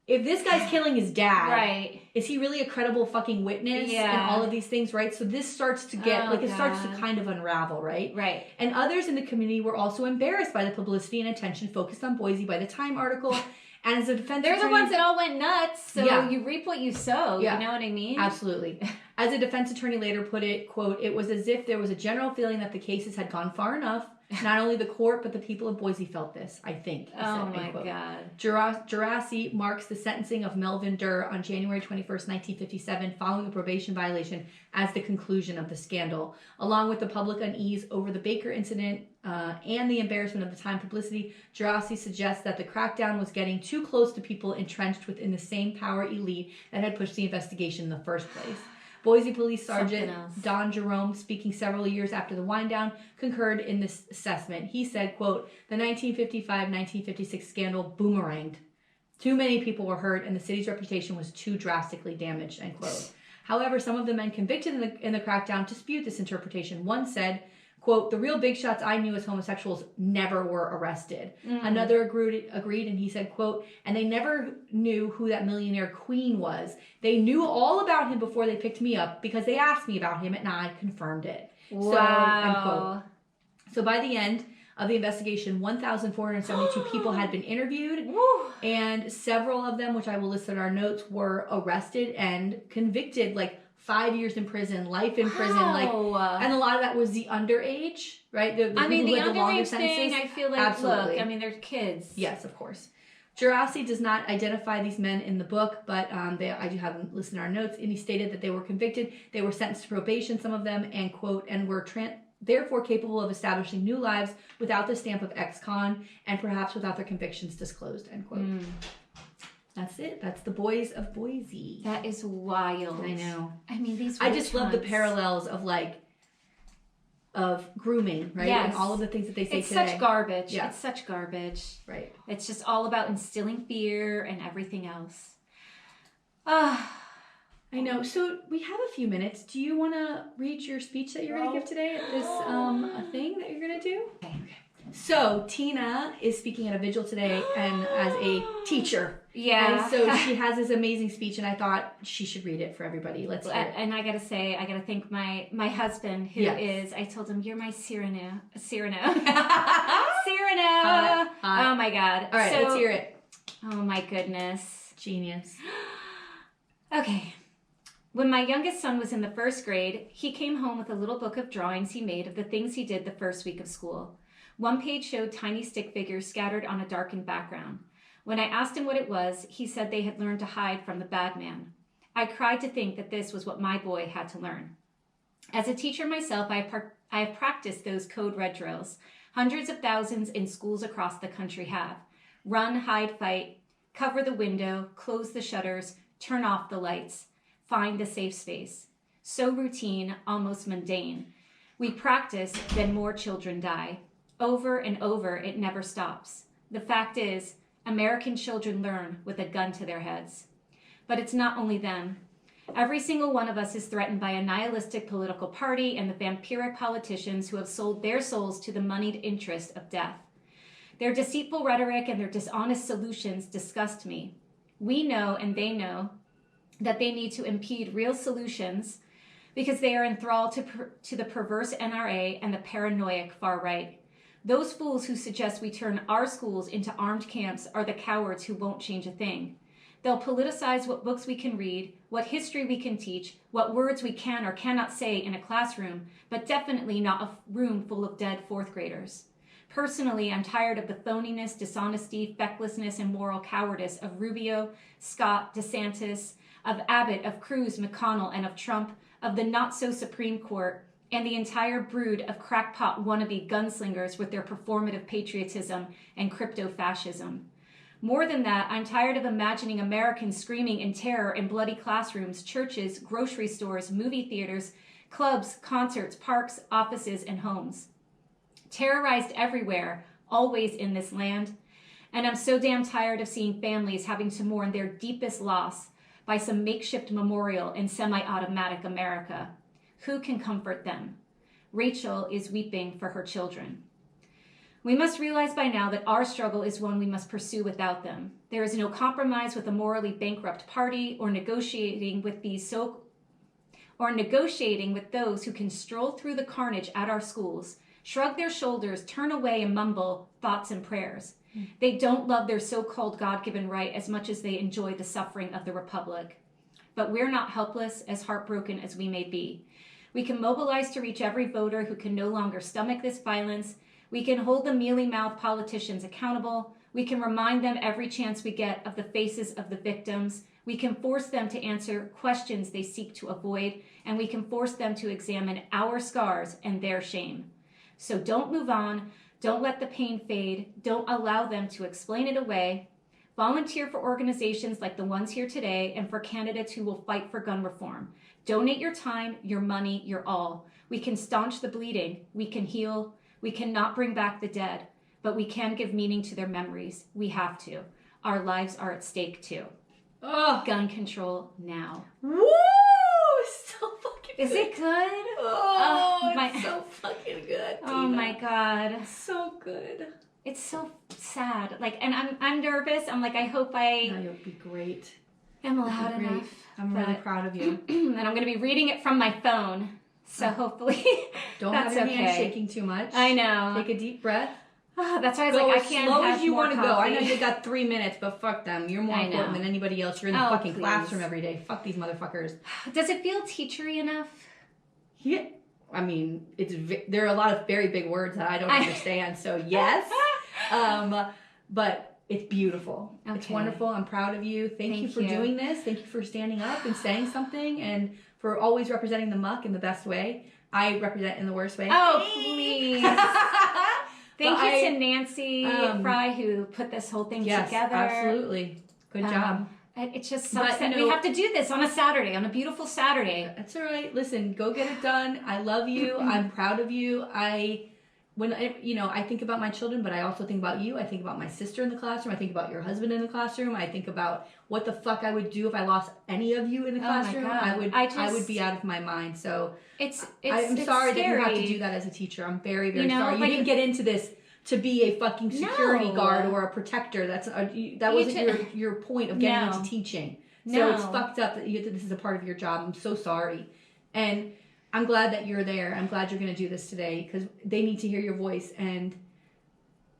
if this guy's killing his dad, right, is he really a credible fucking witness? Yeah. And all of these things, right? So this starts to get, it starts to kind of unravel, right? Right. And others in the community were also embarrassed by the publicity and attention focused on Boise by the Time article. And as a defense They're attorney, the ones that all went nuts, so you reap what you sow, you know what I mean? Absolutely. As a defense attorney later put it, quote, it was as if there was a general feeling that the cases had gone far enough. Not only the court, but the people of Boise felt this, I think. Oh my God. Gerasi marks the sentencing of Melvin Durr on January 21st, 1957, following a probation violation as the conclusion of the scandal. Along with the public unease over the Baker incident and the embarrassment of the Time publicity, Gerasi suggests that the crackdown was getting too close to people entrenched within the same power elite that had pushed the investigation in the first place. Boise Police Sergeant Don Jerome, speaking several years after the wind down, concurred in this assessment. He said, quote, the 1955-1956 scandal boomeranged. Too many people were hurt and the city's reputation was too drastically damaged, end quote. However, some of the men convicted in the crackdown dispute this interpretation. One said, quote, the real big shots I knew as homosexuals never were arrested. Another agreed, and he said, quote, and they never knew who that millionaire queen was. They knew all about him before they picked me up because they asked me about him and I confirmed it. Wow. So, end quote. So by the end of the investigation, 1,472 people had been interviewed, and several of them, which I will list in our notes, were arrested and convicted, like 5 years in prison, life in prison, like, and a lot of that was the underage, right? The underage thing, I feel like, absolutely. Look, I mean, they're kids. Yes, of course. Jurassi does not identify these men in the book, but I do have them listed in our notes, and he stated that they were convicted, they were sentenced to probation, some of them, and quote, and were therefore capable of establishing new lives without the stamp of ex-con, and perhaps without their convictions disclosed, end quote. That's it. That's the Boys of Boise. That is wild. I know. I mean, these I just love the parallels of, like, of grooming, right? Yes. And all of the things that they say it's today. Such garbage. Yeah. It's such garbage. Right. It's just all about instilling fear and everything else. I know. So we have a few minutes. Do you want to read your speech that you're going to give today at this thing that you're going to do? Okay. So Tina is speaking at a vigil today and as a teacher. Yeah. And so she has this amazing speech, and I thought she should read it for everybody. Let's hear it. And I got to say, I got to thank my husband, who is, I told him, you're my Cyrano. Cyrano. Oh my God. All right, let's hear it. Oh my goodness. Genius. Okay. When my youngest son was in the first grade, he came home with a little book of drawings he made of the things he did the first week of school. One page showed tiny stick figures scattered on a darkened background. When I asked him what it was, he said they had learned to hide from the bad man. I cried to think that this was what my boy had to learn. As a teacher myself, I have practiced those code red drills. Hundreds of thousands in schools across the country have. Run, hide, fight, cover the window, close the shutters, turn off the lights, find the safe space. So routine, almost mundane. We practice, then more children die. Over and over, it never stops. The fact is, American children learn with a gun to their heads. But it's not only them. Every single one of us is threatened by a nihilistic political party and the vampiric politicians who have sold their souls to the moneyed interest of death. Their deceitful rhetoric and their dishonest solutions disgust me. We know, and they know, that they need to impede real solutions because they are enthralled to the perverse NRA and the paranoid far right. Those fools who suggest we turn our schools into armed camps are the cowards who won't change a thing. They'll politicize what books we can read, what history we can teach, what words we can or cannot say in a classroom, but definitely not a room full of dead fourth graders. Personally, I'm tired of the phoniness, dishonesty, fecklessness, and moral cowardice of Rubio, Scott, DeSantis, of Abbott, of Cruz, McConnell, and of Trump, of the not-so-Supreme Court, and the entire brood of crackpot wannabe gunslingers with their performative patriotism and crypto-fascism. More than that, I'm tired of imagining Americans screaming in terror in bloody classrooms, churches, grocery stores, movie theaters, clubs, concerts, parks, offices, and homes. Terrorized everywhere, always in this land. And I'm so damn tired of seeing families having to mourn their deepest loss by some makeshift memorial in semi-automatic America. Who can comfort them? Rachel is weeping for her children. We must realize by now that our struggle is one we must pursue without them. There is no compromise with a morally bankrupt party or negotiating with those who can stroll through the carnage at our schools, shrug their shoulders, turn away, and mumble thoughts and prayers. They don't love their so-called God-given right as much as they enjoy the suffering of the Republic. But we're not helpless, as heartbroken as we may be. We can mobilize to reach every voter who can no longer stomach this violence. We can hold the mealy-mouthed politicians accountable. We can remind them every chance we get of the faces of the victims. We can force them to answer questions they seek to avoid, and we can force them to examine our scars and their shame. So don't move on. Don't let the pain fade. Don't allow them to explain it away. Volunteer for organizations like the ones here today and for candidates who will fight for gun reform. Donate your time, your money, your all. We can staunch the bleeding. We can heal. We cannot bring back the dead, but we can give meaning to their memories. We have to. Our lives are at stake too. Gun control now. Woo! So fucking Is it good? Oh, it's so fucking good. Tina. Oh my God. So good. It's so sad. Like, and I'm nervous. I'm like, I hope No, you'll be great. am loud enough. I'm really proud of you. And I'm going to be reading it from my phone. So hopefully Don't that's have your hands okay. shaking too much. I know. Take a deep breath. That's why I was Go like, as I can't slow have as you more want to go. coffee. I know you got 3 minutes, but fuck them. You're more I important know. than anybody else. You're in the fucking please. classroom every day. Fuck these motherfuckers. Does it feel teachery enough? Yeah. I mean, there are a lot of very big words that I don't understand. So yes, but it's beautiful. Okay. It's wonderful. I'm proud of you. Thank you for doing this. Thank you for standing up and saying something, and for always representing the muck in the best way. I represent in the worst way. Oh, please. Thank you to Nancy Fry who put this whole thing together. Absolutely. Good job. It just sucks that we have to do this on a Saturday, on a beautiful Saturday. That's all right. Listen, go get it done. I love you. I'm proud of you. When I think about my children, but I also think about you. I think about my sister in the classroom. I think about your husband in the classroom. I think about what the fuck I would do if I lost any of you in the classroom. I would be out of my mind. So I'm sorry that you have to do that as a teacher. I'm very, very sorry. You didn't get into this to be a fucking security guard or a protector. That wasn't your point of getting into teaching. So it's fucked up that this is a part of your job. I'm so sorry. And I'm glad that you're there. I'm glad you're going to do this today because they need to hear your voice, and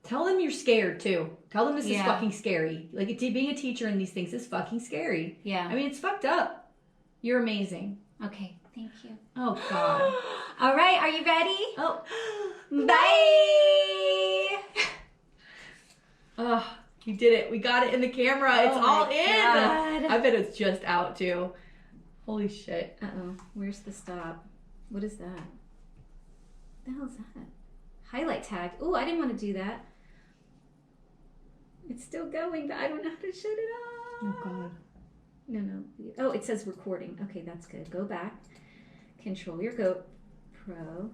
tell them you're scared too. Tell them this is fucking scary. Like being a teacher in these things is fucking scary. Yeah. I mean, it's fucked up. You're amazing. Okay. Thank you. Oh God. All right. Are you ready? Oh. Bye. Oh, you did it. We got it in the camera. It's all in. I bet it's just out too. Holy shit. Uh-oh. Where's the stop? What is that? What the hell is that? Highlight tag. Oh, I didn't want to do that. It's still going, but I don't know how to shut it off. Oh, God. No. Oh, it says recording. Okay, that's good. Go back. Control your GoPro.